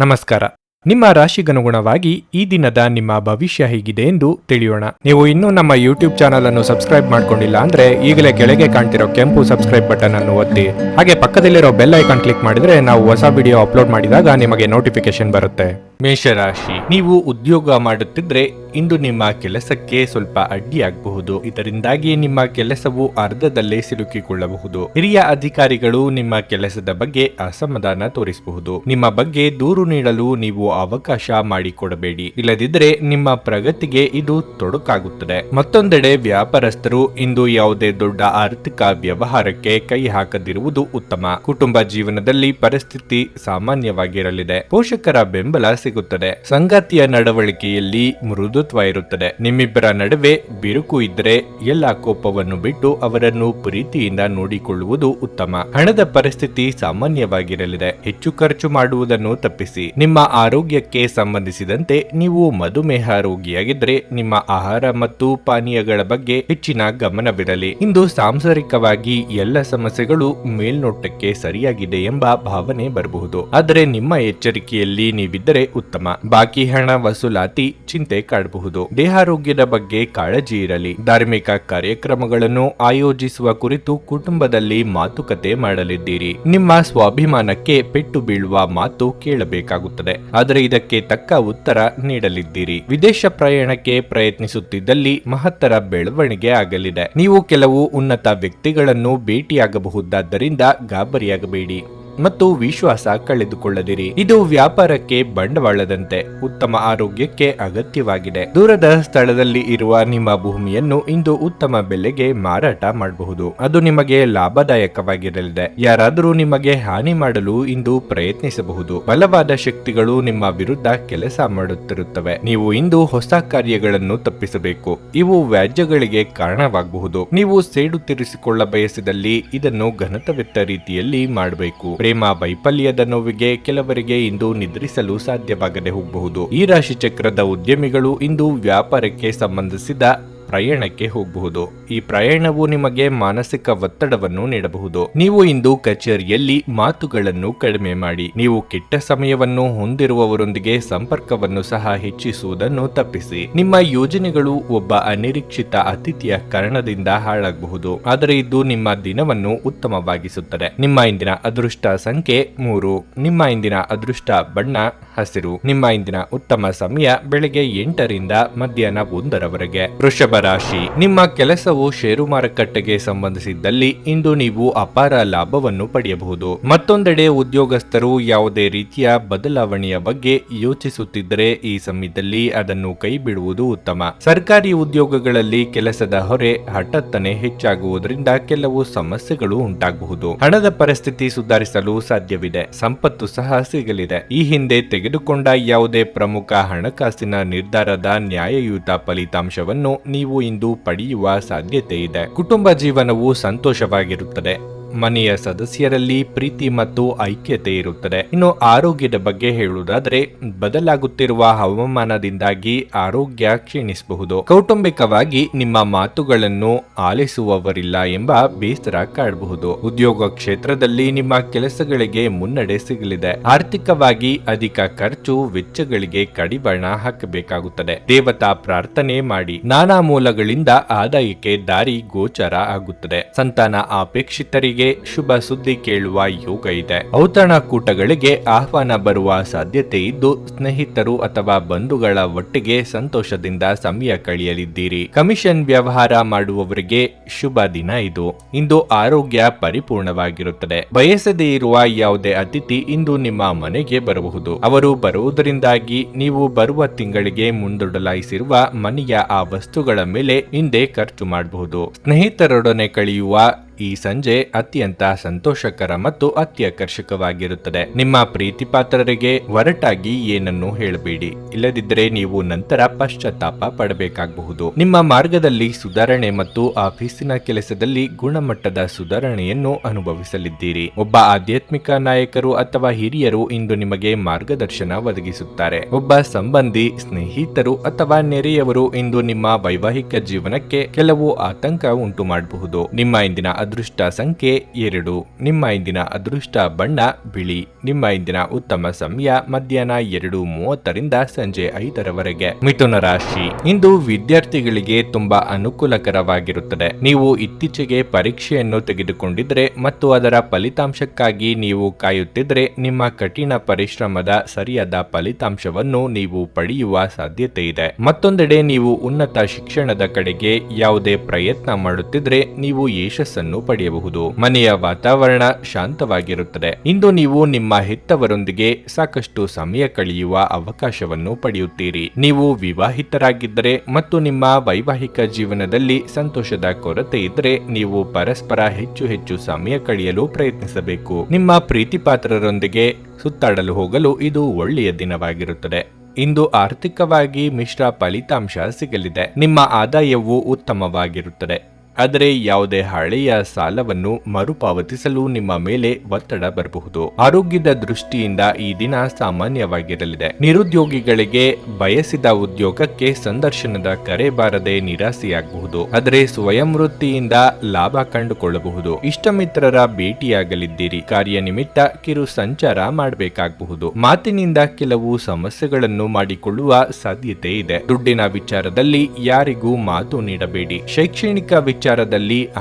ನಮಸ್ಕಾರ. ನಿಮ್ಮ ರಾಶಿಗನುಗುಣವಾಗಿ ಈ ದಿನದ ನಿಮ್ಮ ಭವಿಷ್ಯ ಹೇಗಿದೆ ಎಂದು ತಿಳಿಯೋಣ. ನೀವು ಇನ್ನೂ ನಮ್ಮ ಯೂಟ್ಯೂಬ್ ಚಾನಲ್ ಅನ್ನು ಸಬ್ಸ್ಕ್ರೈಬ್ ಮಾಡ್ಕೊಂಡಿಲ್ಲ ಅಂದ್ರೆ ಈಗಲೇ ಕೆಳಗೆ ಕಾಣ್ತಿರೋ ಕೆಂಪು ಸಬ್ಸ್ಕ್ರೈಬ್ ಬಟನ್ ಅನ್ನು ಒತ್ತಿ, ಹಾಗೆ ಪಕ್ಕದಲ್ಲಿರೋ ಬೆಲ್ ಐಕಾನ್ ಕ್ಲಿಕ್ ಮಾಡಿದ್ರೆ ನಾವು ಹೊಸ ವಿಡಿಯೋ ಅಪ್ಲೋಡ್ ಮಾಡಿದಾಗ ನಿಮಗೆ ನೋಟಿಫಿಕೇಶನ್ ಬರುತ್ತೆ. ಮೇಷರಾಶಿ, ನೀವು ಉದ್ಯೋಗ ಮಾಡುತ್ತಿದ್ರೆ ಇಂದು ನಿಮ್ಮ ಕೆಲಸಕ್ಕೆ ಸ್ವಲ್ಪ ಅಡ್ಡಿಯಾಗಬಹುದು. ಇದರಿಂದಾಗಿ ನಿಮ್ಮ ಕೆಲಸವು ಅರ್ಧದಲ್ಲೇ ಸಿಲುಕಿಕೊಳ್ಳಬಹುದು. ಹಿರಿಯ ಅಧಿಕಾರಿಗಳು ನಿಮ್ಮ ಕೆಲಸದ ಬಗ್ಗೆ ಅಸಮಾಧಾನ ತೋರಿಸಬಹುದು. ನಿಮ್ಮ ಬಗ್ಗೆ ದೂರು ನೀಡಲು ನೀವು ಅವಕಾಶ ಮಾಡಿಕೊಡಬೇಡಿ, ಇಲ್ಲದಿದ್ದರೆ ನಿಮ್ಮ ಪ್ರಗತಿಗೆ ಇದು ತೊಡಕಾಗುತ್ತದೆ. ಮತ್ತೊಂದೆಡೆ ವ್ಯಾಪಾರಸ್ಥರು ಇಂದು ಯಾವುದೇ ದೊಡ್ಡ ಆರ್ಥಿಕ ವ್ಯವಹಾರಕ್ಕೆ ಕೈ ಹಾಕದಿರುವುದು ಉತ್ತಮ. ಕುಟುಂಬ ಜೀವನದಲ್ಲಿ ಪರಿಸ್ಥಿತಿ ಸಾಮಾನ್ಯವಾಗಿರಲಿದೆ. ಪೋಷಕರ ಬೆಂಬಲ ಸಿಗುತ್ತದೆ. ಸಂಗಾತಿಯ ನಡವಳಿಕೆಯಲ್ಲಿ ಮೃದುತ್ವ ಇರುತ್ತದೆ. ನಿಮ್ಮಿಬ್ಬರ ನಡುವೆ ಬಿರುಕು ಇದ್ದರೆ ಎಲ್ಲ ಕೋಪವನ್ನು ಬಿಟ್ಟು ಅವರನ್ನು ಪ್ರೀತಿಯಿಂದ ನೋಡಿಕೊಳ್ಳುವುದು ಉತ್ತಮ. ಹಣದ ಪರಿಸ್ಥಿತಿ ಸಾಮಾನ್ಯವಾಗಿರಲಿದೆ. ಹೆಚ್ಚು ಖರ್ಚು ಮಾಡುವುದನ್ನು ತಪ್ಪಿಸಿ. ನಿಮ್ಮ ಆರೋಗ್ಯಕ್ಕೆ ಸಂಬಂಧಿಸಿದಂತೆ ನೀವು ಮಧುಮೇಹ ರೋಗಿಯಾಗಿದ್ದರೆ ನಿಮ್ಮ ಆಹಾರ ಮತ್ತು ಪಾನೀಯಗಳ ಬಗ್ಗೆ ಹೆಚ್ಚಿನ ಗಮನವಿರಲಿ. ಇಂದು ಸಾಂಸಾರಿಕವಾಗಿ ಎಲ್ಲ ಸಮಸ್ಯೆಗಳು ಮೇಲ್ನೋಟಕ್ಕೆ ಸರಿಯಾಗಿದೆ ಎಂಬ ಭಾವನೆ ಬರಬಹುದು, ಆದರೆ ನಿಮ್ಮ ಎಚ್ಚರಿಕೆಯಲ್ಲಿ ನೀವಿದ್ದರೆ ಉತ್ತಮ. ಬಾಕಿ ಹಣ ವಸೂಲಾತಿ ಚಿಂತೆ ಕಾಡಬಹುದು. ದೇಹಾರೋಗ್ಯದ ಬಗ್ಗೆ ಕಾಳಜಿ ಇರಲಿ. ಧಾರ್ಮಿಕ ಕಾರ್ಯಕ್ರಮಗಳನ್ನು ಆಯೋಜಿಸುವ ಕುರಿತು ಕುಟುಂಬದಲ್ಲಿ ಮಾತುಕತೆ ಮಾಡಲಿದ್ದೀರಿ. ನಿಮ್ಮ ಸ್ವಾಭಿಮಾನಕ್ಕೆ ಪೆಟ್ಟು ಬೀಳುವ ಮಾತು ಕೇಳಬೇಕಾಗುತ್ತದೆ, ಆದರೆ ಇದಕ್ಕೆ ತಕ್ಕ ಉತ್ತರ ನೀಡಲಿದ್ದೀರಿ. ವಿದೇಶ ಪ್ರಯಾಣಕ್ಕೆ ಪ್ರಯತ್ನಿಸುತ್ತಿದ್ದಲ್ಲಿ ಮಹತ್ತರ ಬೆಳವಣಿಗೆ ಆಗಲಿದೆ. ನೀವು ಕೆಲವು ಉನ್ನತ ವ್ಯಕ್ತಿಗಳನ್ನು ಭೇಟಿಯಾಗಬಹುದಾದ್ದರಿಂದ ಗಾಬರಿಯಾಗಬೇಡಿ ಮತ್ತು ವಿಶ್ವಾಸ ಕಳೆದುಕೊಳ್ಳದಿರಿ. ಇದು ವ್ಯಾಪಾರಕ್ಕೆ ಬಂಡವಾಳದಂತೆ ಉತ್ತಮ ಆರೋಗ್ಯಕ್ಕೆ ಅಗತ್ಯವಾಗಿದೆ. ದೂರದ ಸ್ಥಳದಲ್ಲಿ ಇರುವ ನಿಮ್ಮ ಭೂಮಿಯನ್ನು ಇಂದು ಉತ್ತಮ ಬೆಲೆಗೆ ಮಾರಾಟ ಮಾಡಬಹುದು. ಅದು ನಿಮಗೆ ಲಾಭದಾಯಕವಾಗಿರಲಿದೆ. ಯಾರಾದರೂ ನಿಮಗೆ ಹಾನಿ ಮಾಡಲು ಇಂದು ಪ್ರಯತ್ನಿಸಬಹುದು. ಬಲವಾದ ಶಕ್ತಿಗಳು ನಿಮ್ಮ ವಿರುದ್ಧ ಕೆಲಸ ಮಾಡುತ್ತಿರುತ್ತವೆ. ನೀವು ಇಂದು ಹೊಸ ಕಾರ್ಯಗಳನ್ನು ತಪ್ಪಿಸಬೇಕು. ಇವು ವ್ಯಾಜ್ಯಗಳಿಗೆ ಕಾರಣವಾಗಬಹುದು. ನೀವು ಸೇಡು ತೀರಿಸಿಕೊಳ್ಳ ಬಯಸಿದಲ್ಲಿ ಇದನ್ನು ಘನತವೆತ್ತ ರೀತಿಯಲ್ಲಿ ಮಾಡಬೇಕು. ಪ್ರೇಮ ವೈಫಲ್ಯದ ನೋವಿಗೆ ಕೆಲವರಿಗೆ ಇಂದು ನಿದ್ರಿಸಲು ಸಾಧ್ಯವಾಗದೆ ಹೋಗಬಹುದು. ಈ ರಾಶಿ ಚಕ್ರದ ಉದ್ಯಮಿಗಳು ಇಂದು ವ್ಯಾಪಾರಕ್ಕೆ ಸಂಬಂಧಿಸಿದ ಪ್ರಯಾಣಕ್ಕೆ ಹೋಗಬಹುದು. ಈ ಪ್ರಯಾಣವು ನಿಮಗೆ ಮಾನಸಿಕ ಒತ್ತಡವನ್ನು ನೀಡಬಹುದು. ನೀವು ಇಂದು ಕಚೇರಿಯಲ್ಲಿ ಮಾತುಗಳನ್ನು ಕಡಿಮೆ ಮಾಡಿ. ನೀವು ಕೆಟ್ಟ ಸಮಯವನ್ನು ಹೊಂದಿರುವವರೊಂದಿಗೆ ಸಂಪರ್ಕವನ್ನು ಸಹ ಹೆಚ್ಚಿಸುವುದನ್ನು ತಪ್ಪಿಸಿ. ನಿಮ್ಮ ಯೋಜನೆಗಳು ಒಬ್ಬ ಅನಿರೀಕ್ಷಿತ ಅತಿಥಿಯ ಕಾರಣದಿಂದ ಹಾಳಾಗಬಹುದು, ಆದರೆ ಇದು ನಿಮ್ಮ ದಿನವನ್ನು ಉತ್ತಮವಾಗಿಸುತ್ತದೆ. ನಿಮ್ಮ ಇಂದಿನ ಅದೃಷ್ಟ ಸಂಖ್ಯೆ 3. ನಿಮ್ಮ ಇಂದಿನ ಅದೃಷ್ಟ ಬಣ್ಣ ಹಸಿರು. ನಿಮ್ಮ ಇಂದಿನ ಉತ್ತಮ ಸಮಯ ಬೆಳಗ್ಗೆ 8 ರಿಂದ ಮಧ್ಯಾಹ್ನ 1 ರವರೆಗೆ. ವೃಷಭ ರಾಶಿ, ನಿಮ್ಮ ಕೆಲಸವು ಷೇರು ಮಾರುಕಟ್ಟೆಗೆ ಸಂಬಂಧಿಸಿದ್ದಲ್ಲಿ ಇಂದು ನೀವು ಅಪಾರ ಲಾಭವನ್ನು ಪಡೆಯಬಹುದು. ಮತ್ತೊಂದೆಡೆ ಉದ್ಯೋಗಸ್ಥರು ಯಾವುದೇ ರೀತಿಯ ಬದಲಾವಣೆಯ ಬಗ್ಗೆ ಯೋಚಿಸುತ್ತಿದ್ದರೆ ಈ ಸಮಯದಲ್ಲಿ ಅದನ್ನು ಕೈ ಬಿಡುವುದು ಉತ್ತಮ. ಸರ್ಕಾರಿ ಉದ್ಯೋಗಗಳಲ್ಲಿ ಕೆಲಸದ ಹೊರೆ ಹಠಾತ್ತನೆ ಹೆಚ್ಚಾಗುವುದರಿಂದ ಕೆಲವು ಸಮಸ್ಯೆಗಳು ಉಂಟಾಗಬಹುದು. ಹಣದ ಪರಿಸ್ಥಿತಿ ಸುಧಾರಿಸಲು ಸಾಧ್ಯವಿದೆ. ಸಂಪತ್ತು ಸಹ ಸಿಗಲಿದೆ. ಈ ಹಿಂದೆ ತೆಗೆದುಕೊಂಡ ಯಾವುದೇ ಪ್ರಮುಖ ಹಣಕಾಸಿನ ನಿರ್ಧಾರದ ನ್ಯಾಯಯುತ ಫಲಿತಾಂಶವನ್ನು ನೀವು ಇಂದು ಪಡೆಯುವ ಸಾಧ್ಯತೆ ಇದೆ. ಕುಟುಂಬ ಜೀವನವು ಸಂತೋಷವಾಗಿರುತ್ತದೆ. ಮನೆಯ ಸದಸ್ಯರಲ್ಲಿ ಪ್ರೀತಿ ಮತ್ತು ಐಕ್ಯತೆ ಇರುತ್ತದೆ. ಇನ್ನು ಆರೋಗ್ಯದ ಬಗ್ಗೆ ಹೇಳುವುದಾದರೆ ಬದಲಾಗುತ್ತಿರುವ ಹವಾಮಾನದಿಂದಾಗಿ ಆರೋಗ್ಯ ಕ್ಷೀಣಿಸಬಹುದು. ಕೌಟುಂಬಿಕವಾಗಿ ನಿಮ್ಮ ಮಾತುಗಳನ್ನು ಆಲಿಸುವವರಿಲ್ಲ ಎಂಬ ಬೇಸರ ಕಾಡಬಹುದು. ಉದ್ಯೋಗ ಕ್ಷೇತ್ರದಲ್ಲಿ ನಿಮ್ಮ ಕೆಲಸಗಳಿಗೆ ಮುನ್ನಡೆ ಸಿಗಲಿದೆ. ಆರ್ಥಿಕವಾಗಿ ಅಧಿಕ ಖರ್ಚು ವೆಚ್ಚಗಳಿಗೆ ಕಡಿವಾಣ ಹಾಕಬೇಕಾಗುತ್ತದೆ. ದೇವತಾ ಪ್ರಾರ್ಥನೆ ಮಾಡಿ. ನಾನಾ ಮೂಲಗಳಿಂದ ಆದಾಯಕ್ಕೆ ದಾರಿ ಗೋಚರ ಆಗುತ್ತದೆ. ಸಂತಾನ ಅಪೇಕ್ಷಿತರಿಗೆ ಶುಭ ಸುದ್ದಿ ಕೇಳುವ ಯೋಗ ಇದೆ. ಔತಣಕೂಟಗಳಿಗೆ ಆಹ್ವಾನ ಬರುವ ಸಾಧ್ಯತೆ ಇದ್ದು ಸ್ನೇಹಿತರು ಅಥವಾ ಬಂಧುಗಳ ಒಟ್ಟಿಗೆ ಸಂತೋಷದಿಂದ ಸಮಯ ಕಳೆಯಲಿದ್ದೀರಿ. ಕಮಿಷನ್ ವ್ಯವಹಾರ ಮಾಡುವವರಿಗೆ ಶುಭ ದಿನ ಇದು. ಇಂದು ಆರೋಗ್ಯ ಪರಿಪೂರ್ಣವಾಗಿರುತ್ತದೆ. ಬಯಸದೇ ಇರುವ ಯಾವುದೇ ಅತಿಥಿ ಇಂದು ನಿಮ್ಮ ಮನೆಗೆ ಬರಬಹುದು. ಅವರು ಬರುವುದರಿಂದಾಗಿ ನೀವು ಬರುವ ತಿಂಗಳಿಗೆ ಮುಂದೂಡಲಾಯಿಸಿರುವ ಮನೆಯ ಆ ವಸ್ತುಗಳ ಮೇಲೆ ಹಿಂದೆ ಖರ್ಚು ಮಾಡಬಹುದು. ಸ್ನೇಹಿತರೊಡನೆ ಕಳೆಯುವ ಈ ಸಂಜೆ ಅತ್ಯಂತ ಸಂತೋಷಕರ ಮತ್ತು ಅತ್ಯಾಕರ್ಷಕವಾಗಿರುತ್ತದೆ. ನಿಮ್ಮ ಪ್ರೀತಿ ಪಾತ್ರರಿಗೆ ಒರಟಾಗಿ ಏನನ್ನು ಹೇಳಬೇಡಿ, ಇಲ್ಲದಿದ್ದರೆ ನೀವು ನಂತರ ಪಶ್ಚಾತ್ತಾಪ ಪಡಬೇಕಾಗಬಹುದು. ನಿಮ್ಮ ಮಾರ್ಗದಲ್ಲಿ ಸುಧಾರಣೆ ಮತ್ತು ಆಫೀಸಿನ ಕೆಲಸದಲ್ಲಿ ಗುಣಮಟ್ಟದ ಸುಧಾರಣೆಯನ್ನು ಅನುಭವಿಸಲಿದ್ದೀರಿ. ಒಬ್ಬ ಆಧ್ಯಾತ್ಮಿಕ ನಾಯಕರು ಅಥವಾ ಹಿರಿಯರು ಇಂದು ನಿಮಗೆ ಮಾರ್ಗದರ್ಶನ ಒದಗಿಸುತ್ತಾರೆ. ಒಬ್ಬ ಸಂಬಂಧಿ, ಸ್ನೇಹಿತರು ಅಥವಾ ನೆರೆಯವರು ಇಂದು ನಿಮ್ಮ ವೈವಾಹಿಕ ಜೀವನಕ್ಕೆ ಕೆಲವು ಆತಂಕ ಉಂಟು ಮಾಡಬಹುದು. ನಿಮ್ಮ ಇಂದಿನ ಅದೃಷ್ಟ ಸಂಖ್ಯೆ 2. ನಿಮ್ಮ ಇಂದಿನ ಅದೃಷ್ಟ ಬಣ್ಣ ಬಿಳಿ. ನಿಮ್ಮ ಇಂದಿನ ಉತ್ತಮ ಸಮಯ ಮಧ್ಯಾಹ್ನ 2:30ರಿಂದ ಸಂಜೆ 5ರವರೆಗೆ. ಮಿಥುನ ರಾಶಿ. ಇಂದು ವಿದ್ಯಾರ್ಥಿಗಳಿಗೆ ತುಂಬಾ ಅನುಕೂಲಕರವಾಗಿರುತ್ತದೆ. ನೀವು ಇತ್ತೀಚೆಗೆ ಪರೀಕ್ಷೆಯನ್ನು ತೆಗೆದುಕೊಂಡಿದ್ರೆ ಮತ್ತು ಅದರ ಫಲಿತಾಂಶಕ್ಕಾಗಿ ನೀವು ಕಾಯುತ್ತಿದ್ರೆ ನಿಮ್ಮ ಕಠಿಣ ಪರಿಶ್ರಮದ ಸರಿಯಾದ ಫಲಿತಾಂಶವನ್ನು ನೀವು ಪಡೆಯುವ ಸಾಧ್ಯತೆ ಇದೆ. ಮತ್ತೊಂದೆಡೆ ನೀವು ಉನ್ನತ ಶಿಕ್ಷಣದ ಕಡೆಗೆ ಯಾವುದೇ ಪ್ರಯತ್ನ ಮಾಡುತ್ತಿದ್ರೆ ನೀವು ಯಶಸ್ಸನ್ನು ಪಡೆಯಬಹುದು. ಮನೆಯ ವಾತಾವರಣ ಶಾಂತವಾಗಿರುತ್ತದೆ. ಇಂದು ನೀವು ನಿಮ್ಮ ಹೆತ್ತವರೊಂದಿಗೆ ಸಾಕಷ್ಟು ಸಮಯ ಕಳೆಯುವ ಅವಕಾಶವನ್ನು ಪಡೆಯುತ್ತೀರಿ. ನೀವು ವಿವಾಹಿತರಾಗಿದ್ದರೆ ಮತ್ತು ನಿಮ್ಮ ವೈವಾಹಿಕ ಜೀವನದಲ್ಲಿ ಸಂತೋಷದ ಕೊರತೆ ಇದ್ದರೆ ನೀವು ಪರಸ್ಪರ ಹೆಚ್ಚು ಸಮಯ ಕಳೆಯಲು ಪ್ರಯತ್ನಿಸಬೇಕು. ನಿಮ್ಮ ಪ್ರೀತಿಪಾತ್ರರೊಂದಿಗೆ ಸುತ್ತಾಡಲು ಹೋಗಲು ಇದು ಒಳ್ಳೆಯ ದಿನವಾಗಿರುತ್ತದೆ. ಇಂದು ಆರ್ಥಿಕವಾಗಿ ಮಿಶ್ರ ಫಲಿತಾಂಶ ಸಿಗಲಿದೆ. ನಿಮ್ಮ ಆದಾಯವು ಉತ್ತಮವಾಗಿರುತ್ತದೆ. ಆದರೆ ಯಾವುದೇ ಹಳೆಯ ಸಾಲವನ್ನು ಮರುಪಾವತಿಸಲು ನಿಮ್ಮ ಮೇಲೆ ಒತ್ತಡ ಬರಬಹುದು. ಆರೋಗ್ಯದ ದೃಷ್ಟಿಯಿಂದ ಈ ದಿನ ಸಾಮಾನ್ಯವಾಗಿರಲಿದೆ. ನಿರುದ್ಯೋಗಿಗಳಿಗೆ ಬಯಸಿದ ಉದ್ಯೋಗಕ್ಕೆ ಸಂದರ್ಶನದ ಕರೆ ಬಾರದೆ ನಿರಾಸೆಯಾಗಬಹುದು. ಆದರೆ ಸ್ವಯಂ ವೃತ್ತಿಯಿಂದ ಲಾಭ ಕಂಡುಕೊಳ್ಳಬಹುದು. ಇಷ್ಟಮಿತ್ರರ ಭೇಟಿಯಾಗಲಿದ್ದೀರಿ. ಕಾರ್ಯನಿಮಿತ್ತ ಕಿರು ಸಂಚಾರ ಮಾಡಬೇಕಾಗಬಹುದು. ಮಾತಿನಿಂದ ಕೆಲವು ಸಮಸ್ಯೆಗಳನ್ನು ಮಾಡಿಕೊಳ್ಳುವ ಸಾಧ್ಯತೆ ಇದೆ. ದುಡ್ಡಿನ ವಿಚಾರದಲ್ಲಿ ಯಾರಿಗೂ ಮಾತು ನೀಡಬೇಡಿ. ಶೈಕ್ಷಣಿಕ ವಿಚಾರದಲ್ಲಿ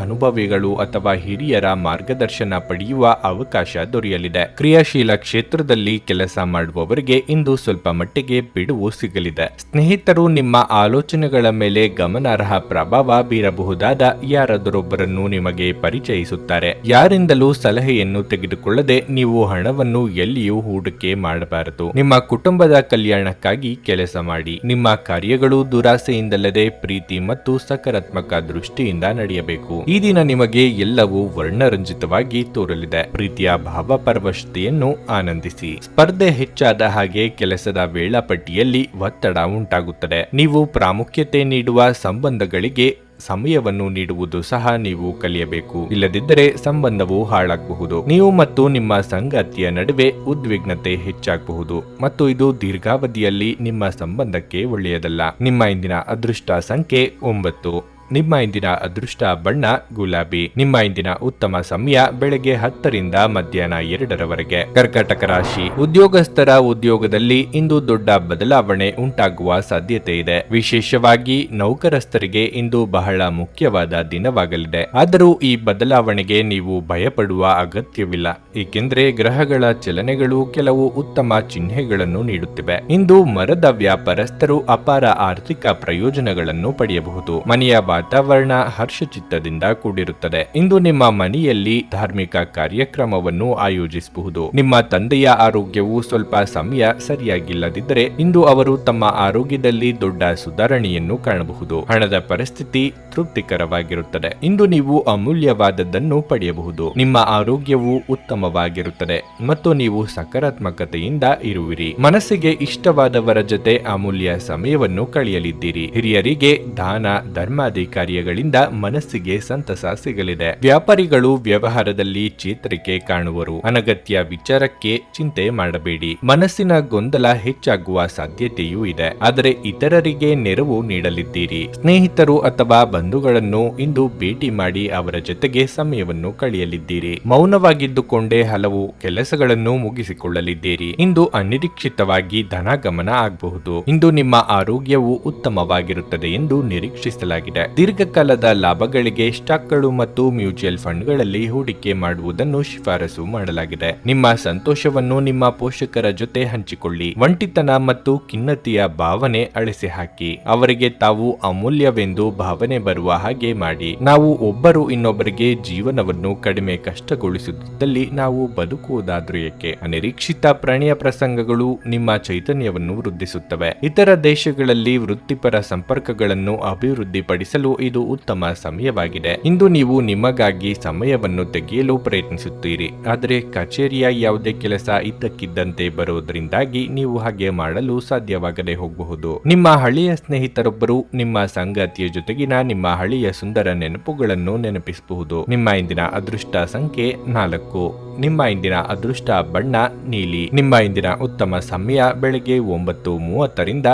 ಅನುಭವಿಗಳು ಅಥವಾ ಹಿರಿಯರ ಮಾರ್ಗದರ್ಶನ ಪಡೆಯುವ ಅವಕಾಶ ದೊರೆಯಲಿದೆ. ಕ್ರಿಯಾಶೀಲ ಕ್ಷೇತ್ರದಲ್ಲಿ ಕೆಲಸ ಮಾಡುವವರಿಗೆ ಇಂದು ಸ್ವಲ್ಪ ಮಟ್ಟಿಗೆ ಬಿಡುವು ಸಿಗಲಿದೆ. ಸ್ನೇಹಿತರು ನಿಮ್ಮ ಆಲೋಚನೆಗಳ ಮೇಲೆ ಗಮನಾರ್ಹ ಪ್ರಭಾವ ಬೀರಬಹುದಾದ ಯಾರಾದರೊಬ್ಬರನ್ನು ನಿಮಗೆ ಪರಿಚಯಿಸುತ್ತಾರೆ. ಯಾರಿಂದಲೂ ಸಲಹೆಯನ್ನು ತೆಗೆದುಕೊಳ್ಳದೆ ನೀವು ಹಣವನ್ನು ಎಲ್ಲಿಯೂ ಹೂಡಿಕೆ ಮಾಡಬಾರದು. ನಿಮ್ಮ ಕುಟುಂಬದ ಕಲ್ಯಾಣಕ್ಕಾಗಿ ಕೆಲಸ ಮಾಡಿ. ನಿಮ್ಮ ಕಾರ್ಯಗಳು ದುರಾಸೆಯಿಂದಲ್ಲದೆ ಪ್ರೀತಿ ಮತ್ತು ಸಕಾರಾತ್ಮಕ ದೃಷ್ಟಿಯಿಂದ ನಡೆಯಬೇಕು. ಈ ದಿನ ನಿಮಗೆ ಎಲ್ಲವೂ ವರ್ಣರಂಜಿತವಾಗಿ ತೋರಲಿದೆ. ಪ್ರೀತಿಯ ಭಾವಪರವಶತೆಯನ್ನು ಆನಂದಿಸಿ. ಸ್ಪರ್ಧೆ ಹೆಚ್ಚಾದ ಹಾಗೆ ಕೆಲಸದ ವೇಳಾಪಟ್ಟಿಯಲ್ಲಿ ಒತ್ತಡ ಉಂಟಾಗುತ್ತದೆ. ನೀವು ಪ್ರಾಮುಖ್ಯತೆ ನೀಡುವ ಸಂಬಂಧಗಳಿಗೆ ಸಮಯವನ್ನು ನೀಡುವುದು ಸಹ ನೀವು ಕಲಿಯಬೇಕು. ಇಲ್ಲದಿದ್ದರೆ ಸಂಬಂಧವು ಹಾಳಾಗಬಹುದು. ನೀವು ಮತ್ತು ನಿಮ್ಮ ಸಂಗಾತಿಯ ನಡುವೆ ಉದ್ವಿಗ್ನತೆ ಹೆಚ್ಚಾಗಬಹುದು ಮತ್ತು ಇದು ದೀರ್ಘಾವಧಿಯಲ್ಲಿ ನಿಮ್ಮ ಸಂಬಂಧಕ್ಕೆ ಒಳ್ಳೆಯದಲ್ಲ. ನಿಮ್ಮ ಇಂದಿನ ಅದೃಷ್ಟ ಸಂಖ್ಯೆ 9. ನಿಮ್ಮ ಇಂದಿನ ಅದೃಷ್ಟ ಬಣ್ಣ ಗುಲಾಬಿ. ನಿಮ್ಮ ಇಂದಿನ ಉತ್ತಮ ಸಮಯ ಬೆಳಗ್ಗೆ 10ರಿಂದ ಮಧ್ಯಾಹ್ನ 2ರವರೆಗೆ. ಕರ್ಕಾಟಕ ರಾಶಿ. ಉದ್ಯೋಗಸ್ಥರ ಉದ್ಯೋಗದಲ್ಲಿ ಇಂದು ದೊಡ್ಡ ಬದಲಾವಣೆ ಉಂಟಾಗುವ ಸಾಧ್ಯತೆ ಇದೆ. ವಿಶೇಷವಾಗಿ ನೌಕರಸ್ಥರಿಗೆ ಇಂದು ಬಹಳ ಮುಖ್ಯವಾದ ದಿನವಾಗಲಿದೆ. ಆದರೂ ಈ ಬದಲಾವಣೆಗೆ ನೀವು ಭಯಪಡುವ ಅಗತ್ಯವಿಲ್ಲ, ಏಕೆಂದರೆ ಗ್ರಹಗಳ ಚಲನೆಗಳು ಕೆಲವು ಉತ್ತಮ ಚಿಹ್ನೆಗಳನ್ನು ನೀಡುತ್ತಿವೆ. ಇಂದು ಮರದ ವ್ಯಾಪಾರಸ್ಥರು ಅಪಾರ ಆರ್ಥಿಕ ಪ್ರಯೋಜನಗಳನ್ನು ಪಡೆಯಬಹುದು. ಮನೆಯ ವಾತಾವರಣ ಹರ್ಷಚಿತ್ತದಿಂದ ಕೂಡಿರುತ್ತದೆ. ಇಂದು ನಿಮ್ಮ ಮನೆಯಲ್ಲಿ ಧಾರ್ಮಿಕ ಕಾರ್ಯಕ್ರಮವನ್ನು ಆಯೋಜಿಸಬಹುದು. ನಿಮ್ಮ ತಂದೆಯ ಆರೋಗ್ಯವು ಸ್ವಲ್ಪ ಸಮಯ ಸರಿಯಾಗಿಲ್ಲದಿದ್ದರೆ ಇಂದು ಅವರು ತಮ್ಮ ಆರೋಗ್ಯದಲ್ಲಿ ದೊಡ್ಡ ಸುಧಾರಣೆಯನ್ನು ಕಾಣಬಹುದು. ಹಣದ ಪರಿಸ್ಥಿತಿ ತೃಪ್ತಿಕರವಾಗಿರುತ್ತದೆ. ಇಂದು ನೀವು ಅಮೂಲ್ಯವಾದದ್ದನ್ನು ಪಡೆಯಬಹುದು. ನಿಮ್ಮ ಆರೋಗ್ಯವು ಉತ್ತಮವಾಗಿರುತ್ತದೆ ಮತ್ತು ನೀವು ಸಕಾರಾತ್ಮಕತೆಯಿಂದ ಇರುವಿರಿ. ಮನಸ್ಸಿಗೆ ಇಷ್ಟವಾದವರ ಜೊತೆ ಅಮೂಲ್ಯ ಸಮಯವನ್ನು ಕಳೆಯಲಿದ್ದೀರಿ. ಹಿರಿಯರಿಗೆ ದಾನ ಧರ್ಮಾದಿ ಕಾರ್ಯಗಳಿಂದ ಮನಸ್ಸಿಗೆ ಸಂತಸ ಸಿಗಲಿದೆ. ವ್ಯಾಪಾರಿಗಳು ವ್ಯವಹಾರದಲ್ಲಿ ಚೇತರಿಕೆ ಕಾಣುವರು. ಅನಗತ್ಯ ವಿಚಾರಕ್ಕೆ ಚಿಂತೆ ಮಾಡಬೇಡಿ. ಮನಸ್ಸಿನ ಗೊಂದಲ ಹೆಚ್ಚಾಗುವ ಸಾಧ್ಯತೆಯೂ ಇದೆ. ಆದರೆ ಇತರರಿಗೆ ನೆರವು ನೀಡಲಿದ್ದೀರಿ. ಸ್ನೇಹಿತರು ಅಥವಾ ಬಂಧುಗಳನ್ನು ಇಂದು ಭೇಟಿ ಮಾಡಿ ಅವರ ಜೊತೆಗೆ ಸಮಯವನ್ನು ಕಳೆಯಲಿದ್ದೀರಿ. ಮೌನವಾಗಿದ್ದುಕೊಂಡೇ ಹಲವು ಕೆಲಸಗಳನ್ನು ಮುಗಿಸಿಕೊಳ್ಳಲಿದ್ದೀರಿ. ಇಂದು ಅನಿರೀಕ್ಷಿತವಾಗಿ ಧನಗಮನ ಆಗಬಹುದು. ಇಂದು ನಿಮ್ಮ ಆರೋಗ್ಯವು ಉತ್ತಮವಾಗಿರುತ್ತದೆ ಎಂದು ನಿರೀಕ್ಷಿಸಲಾಗಿದೆ. ದೀರ್ಘಕಾಲದ ಲಾಭಗಳಿಗೆ ಸ್ಟಾಕ್ಗಳು ಮತ್ತು ಮ್ಯೂಚುವಲ್ ಫಂಡ್ಗಳಲ್ಲಿ ಹೂಡಿಕೆ ಮಾಡುವುದನ್ನು ಶಿಫಾರಸು ಮಾಡಲಾಗಿದೆ. ನಿಮ್ಮ ಸಂತೋಷವನ್ನು ನಿಮ್ಮ ಪೋಷಕರ ಜೊತೆ ಹಂಚಿಕೊಳ್ಳಿ. ಒಂಟಿತನ ಮತ್ತು ಖಿನ್ನತೆಯ ಭಾವನೆ ಅಳಿಸಿ ಹಾಕಿ. ಅವರಿಗೆ ತಾವು ಅಮೂಲ್ಯವೆಂದು ಭಾವನೆ ಬರುವ ಹಾಗೆ ಮಾಡಿ. ನಾವು ಒಬ್ಬರು ಇನ್ನೊಬ್ಬರಿಗೆ ಜೀವನವನ್ನು ಕಡಿಮೆ ಕಷ್ಟಗೊಳಿಸುತ್ತಿದ್ದಲ್ಲಿ ನಾವು ಬದುಕುವುದಾದ್ರೂ ಏಕೆ? ಅನಿರೀಕ್ಷಿತ ಪ್ರಣಯ ಪ್ರಸಂಗಗಳು ನಿಮ್ಮ ಚೈತನ್ಯವನ್ನು ವೃದ್ಧಿಸುತ್ತವೆ. ಇತರ ದೇಶಗಳಲ್ಲಿ ವೃತ್ತಿಪರ ಸಂಪರ್ಕಗಳನ್ನು ಅಭಿವೃದ್ಧಿಪಡಿಸಲು ಇದು ಉತ್ತಮ ಸಮಯವಾಗಿದೆ. ಇಂದು ನೀವು ನಿಮಗಾಗಿ ಸಮಯವನ್ನು ತೆಗೆಯಲು ಪ್ರಯತ್ನಿಸುತ್ತೀರಿ. ಆದರೆ ಕಚೇರಿಯ ಯಾವುದೇ ಕೆಲಸ ಇದ್ದಕ್ಕಿದ್ದಂತೆ ಬರುವುದರಿಂದಾಗಿ ನೀವು ಹಾಗೆ ಮಾಡಲು ಸಾಧ್ಯವಾಗದೆ ಹೋಗಬಹುದು. ನಿಮ್ಮ ಹಳೆಯ ಸ್ನೇಹಿತರೊಬ್ಬರು ನಿಮ್ಮ ಸಂಗಾತಿಯ ಜೊತೆಗಿನ ನಿಮ್ಮ ಹಳೆಯ ಸುಂದರ ನೆನಪುಗಳನ್ನು ನೆನಪಿಸಬಹುದು. ನಿಮ್ಮ ಇಂದಿನ ಅದೃಷ್ಟ ಸಂಖ್ಯೆ 4. ನಿಮ್ಮ ಇಂದಿನ ಅದೃಷ್ಟ ಬಣ್ಣ ನೀಲಿ. ನಿಮ್ಮ ಇಂದಿನ ಉತ್ತಮ ಸಮಯ ಬೆಳಗ್ಗೆ 9:30ರಿಂದ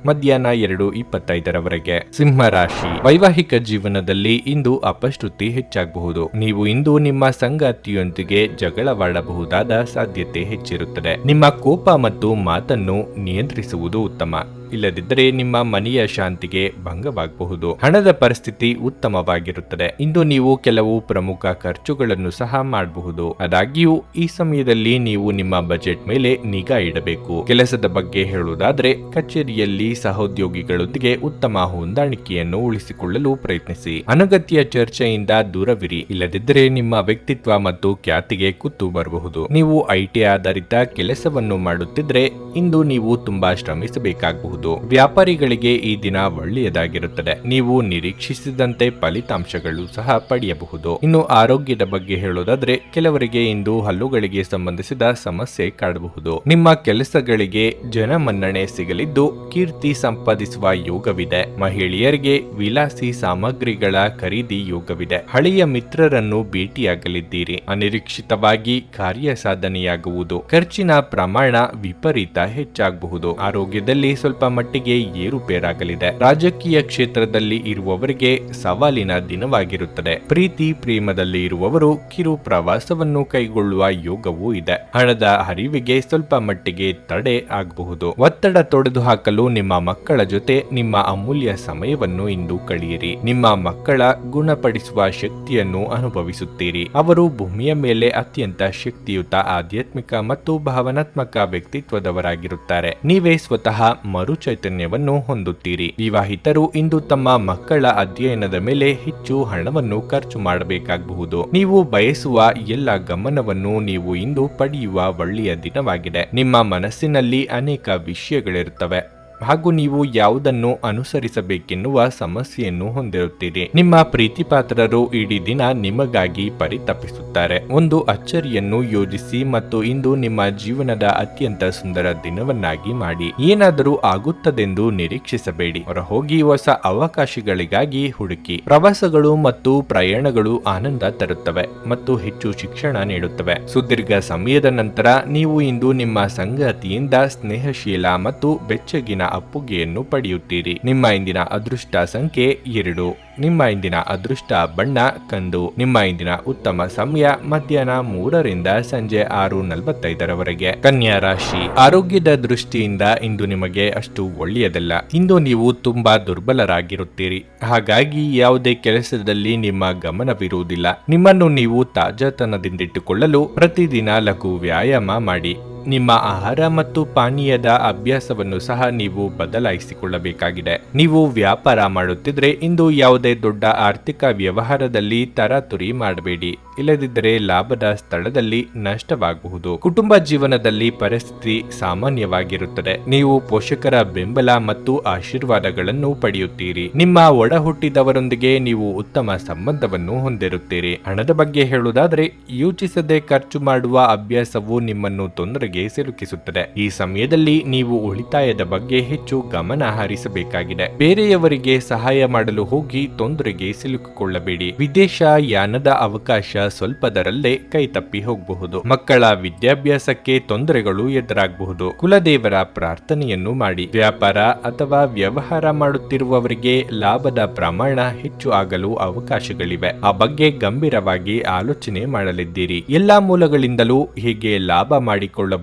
ಮಧ್ಯಾಹ್ನ 2:25 ಸಿಂಹ ರಾಶಿ, ವೈವಾಹಿಕ ಜೀವನದಲ್ಲಿ ಇಂದು ಅಪಶ್ರುತಿ ಹೆಚ್ಚಾಗಬಹುದು. ನೀವು ಇಂದು ನಿಮ್ಮ ಸಂಗಾತಿಯೊಂದಿಗೆ ಜಗಳವಾಡಬಹುದಾದ ಸಾಧ್ಯತೆ ಹೆಚ್ಚಿರುತ್ತದೆ. ನಿಮ್ಮ ಕೋಪ ಮತ್ತು ಮಾತನ್ನು ನಿಯಂತ್ರಿಸುವುದು ಉತ್ತಮ. ಇಲ್ಲದಿದ್ದರೆ ನಿಮ್ಮ ಮನೆಯ ಶಾಂತಿಗೆ ಭಂಗವಾಗಬಹುದು. ಹಣದ ಪರಿಸ್ಥಿತಿ ಉತ್ತಮವಾಗಿರುತ್ತದೆ. ಇಂದು ನೀವು ಕೆಲವು ಪ್ರಮುಖ ಖರ್ಚುಗಳನ್ನು ಸಹ ಮಾಡಬಹುದು. ಆದಾಗ್ಯೂ ಈ ಸಮಯದಲ್ಲಿ ನೀವು ನಿಮ್ಮ ಬಜೆಟ್ ಮೇಲೆ ನಿಗಾ ಇಡಬೇಕು. ಕೆಲಸದ ಬಗ್ಗೆ ಹೇಳುವುದಾದ್ರೆ, ಕಚೇರಿಯಲ್ಲಿ ಸಹೋದ್ಯೋಗಿಗಳೊಂದಿಗೆ ಉತ್ತಮ ಹೊಂದಾಣಿಕೆಯನ್ನು ಉಳಿಸಿಕೊಳ್ಳಲು ಪ್ರಯತ್ನಿಸಿ. ಅನಗತ್ಯ ಚರ್ಚೆಯಿಂದ ದೂರವಿರಿ. ಇಲ್ಲದಿದ್ದರೆ ನಿಮ್ಮ ವ್ಯಕ್ತಿತ್ವ ಮತ್ತು ಖ್ಯಾತಿಗೆ ಕುತ್ತು ಬರಬಹುದು. ನೀವು ಐಟಿ ಆಧಾರಿತ ಕೆಲಸವನ್ನು ಮಾಡುತ್ತಿದ್ರೆ ಇಂದು ನೀವು ತುಂಬಾ ಶ್ರಮಿಸಬೇಕಾಗಬಹುದು. ವ್ಯಾಪಾರಿಗಳಿಗೆ ಈ ದಿನ ಒಳ್ಳೆಯದಾಗಿರುತ್ತದೆ. ನೀವು ನಿರೀಕ್ಷಿಸಿದಂತೆ ಫಲಿತಾಂಶಗಳು ಸಹ ಪಡೆಯಬಹುದು. ಇನ್ನು ಆರೋಗ್ಯದ ಬಗ್ಗೆ ಹೇಳೋದಾದ್ರೆ, ಕೆಲವರಿಗೆ ಇಂದು ಹಲ್ಲುಗಳಿಗೆ ಸಂಬಂಧಿಸಿದ ಸಮಸ್ಯೆ ಕಾಡಬಹುದು. ನಿಮ್ಮ ಕೆಲಸಗಳಿಗೆ ಜನಮನ್ನಣೆ ಸಿಗಲಿದ್ದು ಕೀರ್ತಿ ಸಂಪಾದಿಸುವ ಯೋಗವಿದೆ. ಮಹಿಳೆಯರಿಗೆ ವಿಲಾಸಿ ಸಾಮಗ್ರಿಗಳ ಖರೀದಿ ಯೋಗವಿದೆ. ಹಳೆಯ ಮಿತ್ರರನ್ನು ಭೇಟಿಯಾಗಲಿದ್ದೀರಿ. ಅನಿರೀಕ್ಷಿತವಾಗಿ ಕಾರ್ಯ ಸಾಧನೆಯಾಗುವುದು. ಖರ್ಚಿನ ಪ್ರಮಾಣ ವಿಪರೀತ ಹೆಚ್ಚಾಗಬಹುದು. ಆರೋಗ್ಯದಲ್ಲಿ ಸ್ವಲ್ಪ ಮಟ್ಟಿಗೆ ಏರುಪೇರಾಗಲಿದೆ. ರಾಜಕೀಯ ಕ್ಷೇತ್ರದಲ್ಲಿ ಇರುವವರಿಗೆ ಸವಾಲಿನ ದಿನವಾಗಿರುತ್ತದೆ. ಪ್ರೀತಿ ಪ್ರೇಮದಲ್ಲಿ ಇರುವವರು ಕಿರು ಪ್ರವಾಸವನ್ನು ಕೈಗೊಳ್ಳುವ ಯೋಗವೂ ಇದೆ. ಹಣದ ಹರಿವಿಗೆ ಸ್ವಲ್ಪ ಮಟ್ಟಿಗೆ ತಡೆ ಆಗಬಹುದು. ಒತ್ತಡ ತೊಡೆದು ಹಾಕಲು ನಿಮ್ಮ ಮಕ್ಕಳ ಜೊತೆ ನಿಮ್ಮ ಅಮೂಲ್ಯ ಸಮಯವನ್ನು ಇಂದು ಕಳೆಯಿರಿ. ನಿಮ್ಮ ಮಕ್ಕಳ ಗುಣಪಡಿಸುವ ಶಕ್ತಿಯನ್ನು ಅನುಭವಿಸುತ್ತೀರಿ. ಅವರು ಭೂಮಿಯ ಮೇಲೆ ಅತ್ಯಂತ ಶಕ್ತಿಯುತ ಆಧ್ಯಾತ್ಮಿಕ ಮತ್ತು ಭಾವನಾತ್ಮಕ ವ್ಯಕ್ತಿತ್ವದವರಾಗಿರುತ್ತಾರೆ. ನೀವೇ ಸ್ವತಃ ಚೈತನ್ಯವನ್ನು ಹೊಂದುತ್ತೀರಿ. ವಿವಾಹಿತರು ಇಂದು ತಮ್ಮ ಮಕ್ಕಳ ಅಧ್ಯಯನದ ಮೇಲೆ ಹೆಚ್ಚು ಹಣವನ್ನು ಖರ್ಚು ಮಾಡಬೇಕಾಗಬಹುದು. ನೀವು ಬಯಸುವ ಎಲ್ಲ ಗಮನವನ್ನು ನೀವು ಇಂದು ಪಡೆಯುವ ಒಳ್ಳೆಯ ದಿನವಾಗಿದೆ. ನಿಮ್ಮ ಮನಸ್ಸಿನಲ್ಲಿ ಅನೇಕ ವಿಷಯಗಳಿರುತ್ತವೆ ಹಾಗೂ ನೀವು ಯಾವುದನ್ನು ಅನುಸರಿಸಬೇಕೆನ್ನುವ ಸಮಸ್ಯೆಯನ್ನು ಹೊಂದಿರುತ್ತೀರಿ. ನಿಮ್ಮ ಪ್ರೀತಿಪಾತ್ರರು ಇಡೀ ದಿನ ನಿಮಗಾಗಿ ಪರಿತಪಿಸುತ್ತಾರೆ. ಒಂದು ಅಚ್ಚರಿಯನ್ನು ಯೋಜಿಸಿ ಮತ್ತು ಇಂದು ನಿಮ್ಮ ಜೀವನದ ಅತ್ಯಂತ ಸುಂದರ ದಿನವನ್ನಾಗಿ ಮಾಡಿ. ಏನಾದರೂ ಆಗುತ್ತದೆಂದು ನಿರೀಕ್ಷಿಸಬೇಡಿ. ಹೊರಹೋಗಿ ಹೊಸ ಅವಕಾಶಗಳಿಗಾಗಿ ಹುಡುಕಿ. ಪ್ರವಾಸಗಳು ಮತ್ತು ಪ್ರಯಾಣಗಳು ಆನಂದ ತರುತ್ತವೆ ಮತ್ತು ಹೆಚ್ಚು ಶಿಕ್ಷಣ ನೀಡುತ್ತವೆ. ಸುದೀರ್ಘ ಸಮಯದ ನಂತರ ನೀವು ಇಂದು ನಿಮ್ಮ ಸಂಗಾತಿಯಿಂದ ಸ್ನೇಹಶೀಲ ಮತ್ತು ಬೆಚ್ಚಗಿನ ಅಪ್ಪುಗೆಯನ್ನು ಪಡೆಯುತ್ತೀರಿ. ನಿಮ್ಮ ಇಂದಿನ ಅದೃಷ್ಟ ಸಂಖ್ಯೆ 2. ನಿಮ್ಮ ಇಂದಿನ ಅದೃಷ್ಟ ಬಣ್ಣ ಕಂದು. ನಿಮ್ಮ ಇಂದಿನ ಉತ್ತಮ ಸಮಯ ಮಧ್ಯಾಹ್ನ 3 ಸಂಜೆ 6:45 ಕನ್ಯಾ ರಾಶಿ, ಆರೋಗ್ಯದ ದೃಷ್ಟಿಯಿಂದ ಇಂದು ನಿಮಗೆ ಅಷ್ಟು ಒಳ್ಳೆಯದಲ್ಲ. ಇಂದು ನೀವು ತುಂಬಾ ದುರ್ಬಲರಾಗಿರುತ್ತೀರಿ. ಹಾಗಾಗಿ ಯಾವುದೇ ಕೆಲಸದಲ್ಲಿ ನಿಮ್ಮ ಗಮನವಿರುವುದಿಲ್ಲ. ನಿಮ್ಮನ್ನು ನೀವು ತಾಜಾತನದಿಂದಿಟ್ಟುಕೊಳ್ಳಲು ಪ್ರತಿದಿನ ಲಘು ವ್ಯಾಯಾಮ ಮಾಡಿ. ನಿಮ್ಮ ಆಹಾರ ಮತ್ತು ಪಾನೀಯದ ಅಭ್ಯಾಸವನ್ನು ಸಹ ನೀವು ಬದಲಾಯಿಸಿಕೊಳ್ಳಬೇಕಾಗಿದೆ. ನೀವು ವ್ಯಾಪಾರ ಮಾಡುತ್ತಿದ್ರೆ ಇಂದು ಯಾವುದೇ ದೊಡ್ಡ ಆರ್ಥಿಕ ವ್ಯವಹಾರದಲ್ಲಿ ತರಾತುರಿ ಮಾಡಬೇಡಿ. ಇಲ್ಲದಿದ್ದರೆ ಲಾಭದ ಸ್ಥಳದಲ್ಲಿ ನಷ್ಟವಾಗಬಹುದು. ಕುಟುಂಬ ಜೀವನದಲ್ಲಿ ಪರಿಸ್ಥಿತಿ ಸಾಮಾನ್ಯವಾಗಿರುತ್ತದೆ. ನೀವು ಪೋಷಕರ ಬೆಂಬಲ ಮತ್ತು ಆಶೀರ್ವಾದಗಳನ್ನು ಪಡೆಯುತ್ತೀರಿ. ನಿಮ್ಮ ಒಡ ಹುಟ್ಟಿದವರೊಂದಿಗೆ ನೀವು ಉತ್ತಮ ಸಂಬಂಧವನ್ನು ಹೊಂದಿರುತ್ತೀರಿ. ಹಣದ ಬಗ್ಗೆ ಹೇಳುವುದಾದ್ರೆ, ಯೋಚಿಸದೆ ಖರ್ಚು ಮಾಡುವ ಅಭ್ಯಾಸವು ನಿಮ್ಮನ್ನು ತೊಂದರೆಗೆ ಸಿಲುಕಿಸುತ್ತದೆ. ಈ ಸಮಯದಲ್ಲಿ ನೀವು ಉಳಿತಾಯದ ಬಗ್ಗೆ ಹೆಚ್ಚು ಗಮನ ಹರಿಸಬೇಕಾಗಿದೆ. ಬೇರೆಯವರಿಗೆ ಸಹಾಯ ಮಾಡಲು ಹೋಗಿ ತೊಂದರೆಗೆ ಸಿಲುಕಿಕೊಳ್ಳಬೇಡಿ. ವಿದೇಶ ಯಾನದ ಅವಕಾಶ ಸ್ವಲ್ಪದರಲ್ಲೇ ಕೈತಪ್ಪಿ ಹೋಗಬಹುದು. ಮಕ್ಕಳ ವಿದ್ಯಾಭ್ಯಾಸಕ್ಕೆ ತೊಂದರೆಗಳು ಎದುರಾಗಬಹುದು. ಕುಲದೇವರ ಪ್ರಾರ್ಥನೆಯನ್ನು ಮಾಡಿ. ವ್ಯಾಪಾರ ಅಥವಾ ವ್ಯವಹಾರ ಮಾಡುತ್ತಿರುವವರಿಗೆ ಲಾಭದ ಪ್ರಮಾಣ ಹೆಚ್ಚು ಆಗಲು ಅವಕಾಶಗಳಿವೆ. ಆ ಬಗ್ಗೆ ಗಂಭೀರವಾಗಿ ಆಲೋಚನೆ ಮಾಡಲಿದ್ದೀರಿ. ಎಲ್ಲಾ ಮೂಲಗಳಿಂದಲೂ ಹೇಗೆ ಲಾಭ ಮಾಡಿಕೊಳ್ಳಬಹುದು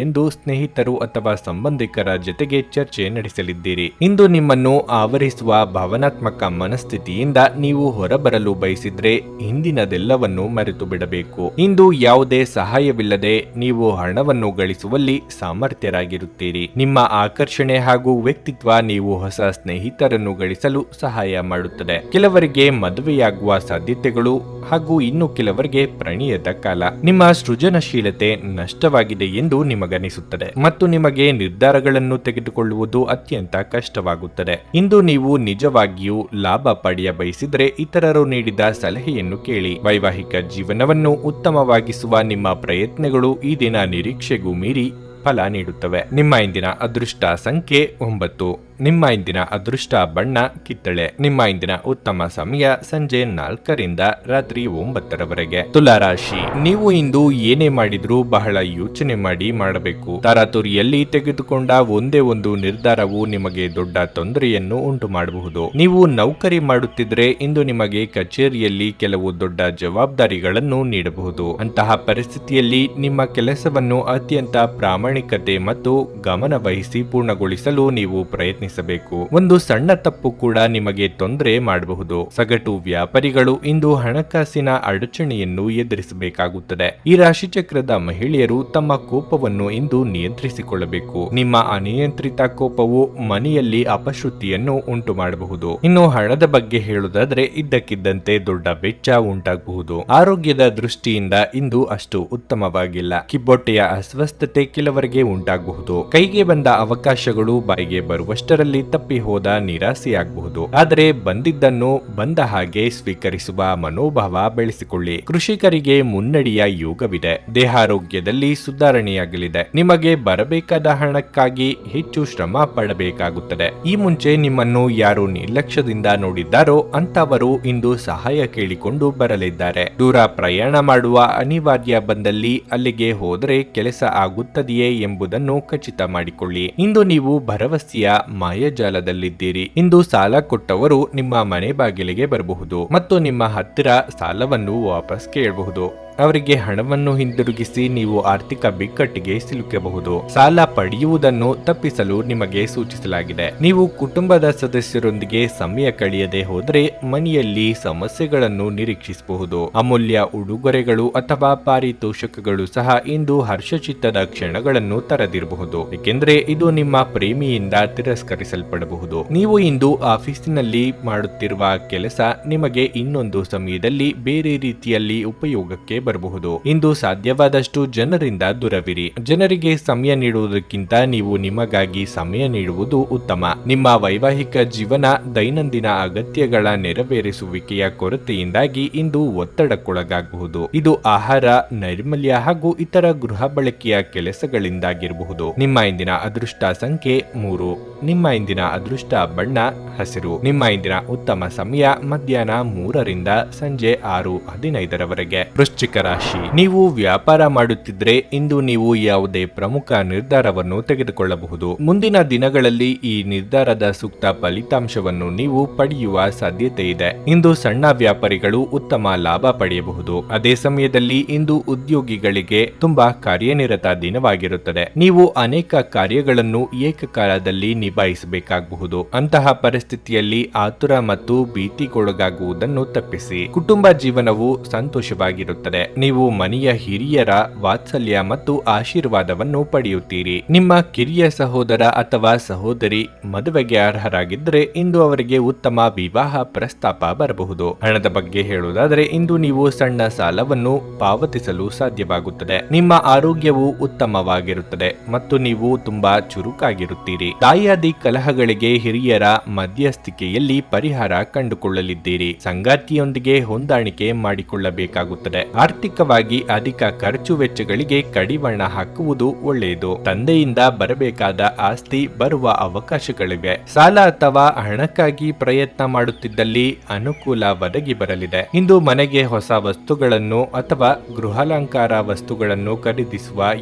ಎಂದು ಸ್ನೇಹಿತರು ಅಥವಾ ಸಂಬಂಧಿಕರ ಜೊತೆಗೆ ಚರ್ಚೆ ನಡೆಸಲಿದ್ದೀರಿ. ಇಂದು ನಿಮ್ಮನ್ನು ಆವರಿಸುವ ಭಾವನಾತ್ಮಕ ಮನಸ್ಥಿತಿಯಿಂದ ನೀವು ಹೊರಬರಲು ಬಯಸಿದ್ರೆ ಹಿಂದಿನದೆಲ್ಲವನ್ನು ಮರೆತು ಬಿಡಬೇಕು. ಇಂದು ಯಾವುದೇ ಸಹಾಯವಿಲ್ಲದೆ ನೀವು ಹಣವನ್ನು ಗಳಿಸುವಲ್ಲಿ ಸಾಮರ್ಥ್ಯರಾಗಿರುತ್ತೀರಿ. ನಿಮ್ಮ ಆಕರ್ಷಣೆ ಹಾಗೂ ವ್ಯಕ್ತಿತ್ವ ನೀವು ಹೊಸ ಸ್ನೇಹಿತರನ್ನು ಗಳಿಸಲು ಸಹಾಯ ಮಾಡುತ್ತದೆ. ಕೆಲವರಿಗೆ ಮದುವೆಯಾಗುವ ಸಾಧ್ಯತೆಗಳು ಹಾಗೂ ಇನ್ನು ಕೆಲವರಿಗೆ ಪ್ರಣಯದ ಕಾಲ. ನಿಮ್ಮ ಸೃಜನಶೀಲತೆ ನಷ್ಟವಾಗಿದೆ ಎಂದು ನಿಮಗನಿಸುತ್ತದೆ ಮತ್ತು ನಿಮಗೆ ನಿರ್ಧಾರಗಳನ್ನು ತೆಗೆದುಕೊಳ್ಳುವುದು ಅತ್ಯಂತ ಕಷ್ಟವಾಗುತ್ತದೆ. ಇಂದು ನೀವು ನಿಜವಾಗಿಯೂ ಲಾಭ ಪಡೆಯ ಬಯಸಿದರೆ ಇತರರು ನೀಡಿದ ಸಲಹೆಯನ್ನು ಕೇಳಿ. ವೈವಾಹಿಕ ಜೀವನವನ್ನು ಉತ್ತಮವಾಗಿಸುವ ನಿಮ್ಮ ಪ್ರಯತ್ನಗಳು ಈ ದಿನ ನಿರೀಕ್ಷೆಗೂ ಮೀರಿ ಫಲ ನೀಡುತ್ತವೆ. ನಿಮ್ಮ ಇಂದಿನ ಅದೃಷ್ಟ ಸಂಖ್ಯೆ 9. ನಿಮ್ಮ ಇಂದಿನ ಅದೃಷ್ಟ ಬಣ್ಣ ಕಿತ್ತಳೆ. ನಿಮ್ಮ ಇಂದಿನ ಉತ್ತಮ ಸಮಯ ಸಂಜೆ 4ರಿಂದ ರಾತ್ರಿ 9ರವರೆಗೆ. ತುಲಾ ರಾಶಿ, ನೀವು ಇಂದು ಏನೇ ಮಾಡಿದ್ರೂ ಬಹಳ ಯೋಚನೆ ಮಾಡಿ ಮಾಡಬೇಕು. ತರಾತುರಿಯಲ್ಲಿ ತೆಗೆದುಕೊಂಡ ಒಂದೇ ಒಂದು ನಿರ್ಧಾರವು ನಿಮಗೆ ದೊಡ್ಡ ತೊಂದರೆಯನ್ನು ಉಂಟು ಮಾಡಬಹುದು. ನೀವು ನೌಕರಿ ಮಾಡುತ್ತಿದ್ರೆ ಇಂದು ನಿಮಗೆ ಕಚೇರಿಯಲ್ಲಿ ಕೆಲವು ದೊಡ್ಡ ಜವಾಬ್ದಾರಿಗಳನ್ನು ನೀಡಬಹುದು. ಅಂತಹ ಪರಿಸ್ಥಿತಿಯಲ್ಲಿ ನಿಮ್ಮ ಕೆಲಸವನ್ನು ಅತ್ಯಂತ ಪ್ರಾಮಾಣಿಕತೆ ಮತ್ತು ಗಮನ ವಹಿಸಿ ಪೂರ್ಣಗೊಳಿಸಲು ನೀವು ಪ್ರಯತ್ನಿಸಬೇಕು. ಒಂದು ಸಣ್ಣ ತಪ್ಪು ಕೂಡ ನಿಮಗೆ ತೊಂದರೆ ಮಾಡಬಹುದು. ಸಗಟು ವ್ಯಾಪಾರಿಗಳು ಇಂದು ಹಣಕಾಸಿನ ಅಡಚಣೆಯನ್ನು ಎದುರಿಸಬೇಕಾಗುತ್ತದೆ. ಈ ರಾಶಿಚಕ್ರದ ಮಹಿಳೆಯರು ತಮ್ಮ ಕೋಪವನ್ನು ಇಂದು ನಿಯಂತ್ರಿಸಿಕೊಳ್ಳಬೇಕು. ನಿಮ್ಮ ಅನಿಯಂತ್ರಿತ ಕೋಪವು ಮನೆಯಲ್ಲಿ ಅಪಶ್ರುತಿಯನ್ನು ಉಂಟು ಮಾಡಬಹುದು. ಇನ್ನು ಹಣದ ಬಗ್ಗೆ ಹೇಳುವುದಾದ್ರೆ ಇದ್ದಕ್ಕಿದ್ದಂತೆ ದೊಡ್ಡ ವೆಚ್ಚ ಉಂಟಾಗಬಹುದು. ಆರೋಗ್ಯದ ದೃಷ್ಟಿಯಿಂದ ಇಂದು ಅಷ್ಟು ಉತ್ತಮವಾಗಿಲ್ಲ. ಕಿಬ್ಬೊಟ್ಟೆಯ ಅಸ್ವಸ್ಥತೆ ಕೆಲವರಿಗೆ ಉಂಟಾಗಬಹುದು. ಕೈಗೆ ಬಂದ ಅವಕಾಶಗಳು ಬಾಯಿಗೆ ಬರುವಷ್ಟರಲ್ಲಿ ತಪ್ಪಿ ಹೋದ ನಿರಾಸೆಯಾಗಬಹುದು. ಆದರೆ ಬಂದಿದ್ದನ್ನು ಬಂದ ಹಾಗೆ ಸ್ವೀಕರಿಸುವ ಮನೋಭಾವ ಬೆಳೆಸಿಕೊಳ್ಳಿ. ಕೃಷಿಕರಿಗೆ ಮುನ್ನಡೆಯ ಯೋಗವಿದೆ. ದೇಹಾರೋಗ್ಯದಲ್ಲಿ ಸುಧಾರಣೆಯಾಗಲಿದೆ. ನಿಮಗೆ ಬರಬೇಕಾದ ಹಣಕ್ಕಾಗಿ ಹೆಚ್ಚು ಶ್ರಮ ಪಡಬೇಕಾಗುತ್ತದೆ. ಈ ಮುಂಚೆ ನಿಮ್ಮನ್ನು ಯಾರು ನಿರ್ಲಕ್ಷ್ಯದಿಂದ ನೋಡಿದ್ದಾರೋ ಅಂತವರು ಇಂದು ಸಹಾಯ ಕೇಳಿಕೊಂಡು ಬರಲಿದ್ದಾರೆ. ದೂರ ಪ್ರಯಾಣ ಮಾಡುವ ಅನಿವಾರ್ಯ ಬಂದಲ್ಲಿ ಅಲ್ಲಿಗೆ ಹೋದರೆ ಕೆಲಸ ಆಗುತ್ತದೆಯೇ ಎಂಬುದನ್ನು ಖಚಿತ ಮಾಡಿಕೊಳ್ಳಿ. ಇಂದು ನೀವು ಭರವಸೆಯ ಮಾಯಾಜಾಲದಲ್ಲಿದ್ದೀರಿ. ಇಂದು ಸಾಲ ಕೊಟ್ಟವರು ನಿಮ್ಮ ಮನೆ ಬಾಗಿಲಿಗೆ ಬರಬಹುದು ಮತ್ತು ನಿಮ್ಮ ಹತ್ತಿರ ಸಾಲವನ್ನು ವಾಪಸ್ ಕೇಳಬಹುದು. ಅವರಿಗೆ ಹಣವನ್ನು ಹಿಂದಿರುಗಿಸಿ ನೀವು ಆರ್ಥಿಕ ಬಿಕ್ಕಟ್ಟಿಗೆ ಸಿಲುಕಬಹುದು. ಸಾಲ ಪಡೆಯುವುದನ್ನು ತಪ್ಪಿಸಲು ನಿಮಗೆ ಸೂಚಿಸಲಾಗಿದೆ. ನೀವು ಕುಟುಂಬದ ಸದಸ್ಯರೊಂದಿಗೆ ಸಮಯ ಕಳೆಯದೆ ಹೋದರೆ ಮನೆಯಲ್ಲಿ ಸಮಸ್ಯೆಗಳನ್ನು ನಿರೀಕ್ಷಿಸಬಹುದು. ಅಮೂಲ್ಯ ಉಡುಗೊರೆಗಳು ಅಥವಾ ಪಾರಿತೋಷಕಗಳು ಸಹ ಇಂದು ಹರ್ಷಚಿತ್ತದ ಕ್ಷಣಗಳನ್ನು ತರದಿರಬಹುದು, ಏಕೆಂದರೆ ಇದು ನಿಮ್ಮ ಪ್ರೇಮಿಯಿಂದ ತಿರಸ್ಕರಿಸಲ್ಪಡಬಹುದು. ನೀವು ಇಂದು ಆಫೀಸಿನಲ್ಲಿ ಮಾಡುತ್ತಿರುವ ಕೆಲಸ ನಿಮಗೆ ಇನ್ನೊಂದು ಸಮಯದಲ್ಲಿ ಬೇರೆ ರೀತಿಯಲ್ಲಿ ಉಪಯೋಗಕ್ಕೆ ಬರಬಹುದು. ಇಂದು ಸಾಧ್ಯವಾದಷ್ಟು ಜನರಿಂದ ದೂರವಿರಿ. ಜನರಿಗೆ ಸಮಯ ನೀಡುವುದಕ್ಕಿಂತ ನೀವು ನಿಮಗಾಗಿ ಸಮಯ ನೀಡುವುದು ಉತ್ತಮ. ನಿಮ್ಮ ವೈವಾಹಿಕ ಜೀವನ ದೈನಂದಿನ ಅಗತ್ಯಗಳ ನೆರವೇರಿಸುವಿಕೆಯ ಕೊರತೆಯಿಂದಾಗಿ ಇಂದು ಒತ್ತಡಕ್ಕೊಳಗಾಗಬಹುದು. ಇದು ಆಹಾರ, ನೈರ್ಮಲ್ಯ ಹಾಗೂ ಇತರ ಗೃಹ ಬಳಕೆಯ ಕೆಲಸಗಳಿಂದಾಗಿರಬಹುದು. ನಿಮ್ಮ ಇಂದಿನ ಅದೃಷ್ಟ ಸಂಖ್ಯೆ 3. ನಿಮ್ಮ ಇಂದಿನ ಅದೃಷ್ಟ ಬಣ್ಣ ಹಸಿರು. ನಿಮ್ಮ ಇಂದಿನ ಉತ್ತಮ ಸಮಯ ಮಧ್ಯಾಹ್ನ 3ರಿಂದ ಸಂಜೆ 6:15ರವರೆಗೆ. ವೃಶ್ಚಿಕ ರಾಶಿ, ನೀವು ವ್ಯಾಪಾರ ಮಾಡುತ್ತಿದ್ರೆ ಇಂದು ನೀವು ಯಾವುದೇ ಪ್ರಮುಖ ನಿರ್ಧಾರವನ್ನು ತೆಗೆದುಕೊಳ್ಳಬಹುದು. ಮುಂದಿನ ದಿನಗಳಲ್ಲಿ ಈ ನಿರ್ಧಾರದ ಸೂಕ್ತ ಫಲಿತಾಂಶವನ್ನು ನೀವು ಪಡೆಯುವ ಸಾಧ್ಯತೆ ಇದೆ. ಇಂದು ಸಣ್ಣ ವ್ಯಾಪಾರಿಗಳು ಉತ್ತಮ ಲಾಭ ಪಡೆಯಬಹುದು. ಅದೇ ಸಮಯದಲ್ಲಿ ಇಂದು ಉದ್ಯೋಗಿಗಳಿಗೆ ತುಂಬಾ ಕಾರ್ಯನಿರತ ದಿನವಾಗಿರುತ್ತದೆ. ನೀವು ಅನೇಕ ಕಾರ್ಯಗಳನ್ನು ಏಕಕಾಲದಲ್ಲಿ ನಿಭಾಯಿಸಬೇಕಾಗಬಹುದು. ಅಂತಹ ಪರಿಸ್ಥಿತಿಯಲ್ಲಿ ಆತುರ ಮತ್ತು ಭೀತಿಗೊಳಗಾಗುವುದನ್ನು ತಪ್ಪಿಸಿ. ಕುಟುಂಬ ಜೀವನವು ಸಂತೋಷವಾಗಿರುತ್ತದೆ. ನೀವು ಮನೆಯ ಹಿರಿಯರ ವಾತ್ಸಲ್ಯ ಮತ್ತು ಆಶೀರ್ವಾದವನ್ನು ಪಡೆಯುತ್ತೀರಿ. ನಿಮ್ಮ ಕಿರಿಯ ಸಹೋದರ ಅಥವಾ ಸಹೋದರಿ ಮದುವೆಗೆ ಅರ್ಹರಾಗಿದ್ದರೆ ಇಂದು ಅವರಿಗೆ ಉತ್ತಮ ವಿವಾಹ ಪ್ರಸ್ತಾಪ ಬರಬಹುದು. ಹಣದ ಬಗ್ಗೆ ಹೇಳುವುದಾದರೆ ಇಂದು ನೀವು ಸಣ್ಣ ಸಾಲವನ್ನು ಪಾವತಿಸಲು ಸಾಧ್ಯವಾಗುತ್ತದೆ. ನಿಮ್ಮ ಆರೋಗ್ಯವು ಉತ್ತಮವಾಗಿರುತ್ತದೆ ಮತ್ತು ನೀವು ತುಂಬಾ ಚುರುಕಾಗಿರುತ್ತೀರಿ. ತಾಯಿಯಾದಿ ಕಲಹಗಳಿಗೆ ಹಿರಿಯರ ಮಧ್ಯಸ್ಥಿಕೆಯಲ್ಲಿ ಪರಿಹಾರ ಕಂಡುಕೊಳ್ಳಲಿದ್ದೀರಿ. ಸಂಗಾತಿಯೊಂದಿಗೆ ಹೊಂದಾಣಿಕೆ ಮಾಡಿಕೊಳ್ಳಬೇಕಾಗುತ್ತದೆ. ಆರ್ಥಿಕವಾಗಿ ಅಧಿಕ ಖರ್ಚು ವೆಚ್ಚಗಳಿಗೆ ಕಡಿವಾಣ ಹಾಕುವುದು ಒಳ್ಳೆಯದು. ತಂದೆಯಿಂದ ಬರಬೇಕಾದ ಆಸ್ತಿ ಬರುವ ಅವಕಾಶಗಳಿವೆ. ಸಾಲ ಅಥವಾ ಹಣಕ್ಕಾಗಿ ಪ್ರಯತ್ನ ಮಾಡುತ್ತಿದ್ದಲ್ಲಿ ಅನುಕೂಲ ಒದಗಿ ಬರಲಿದೆ. ಇಂದು ಮನೆಗೆ ಹೊಸ ವಸ್ತುಗಳನ್ನು ಅಥವಾ ಗೃಹಾಲಂಕಾರ ವಸ್ತುಗಳನ್ನು ಖರೀದಿಸುವ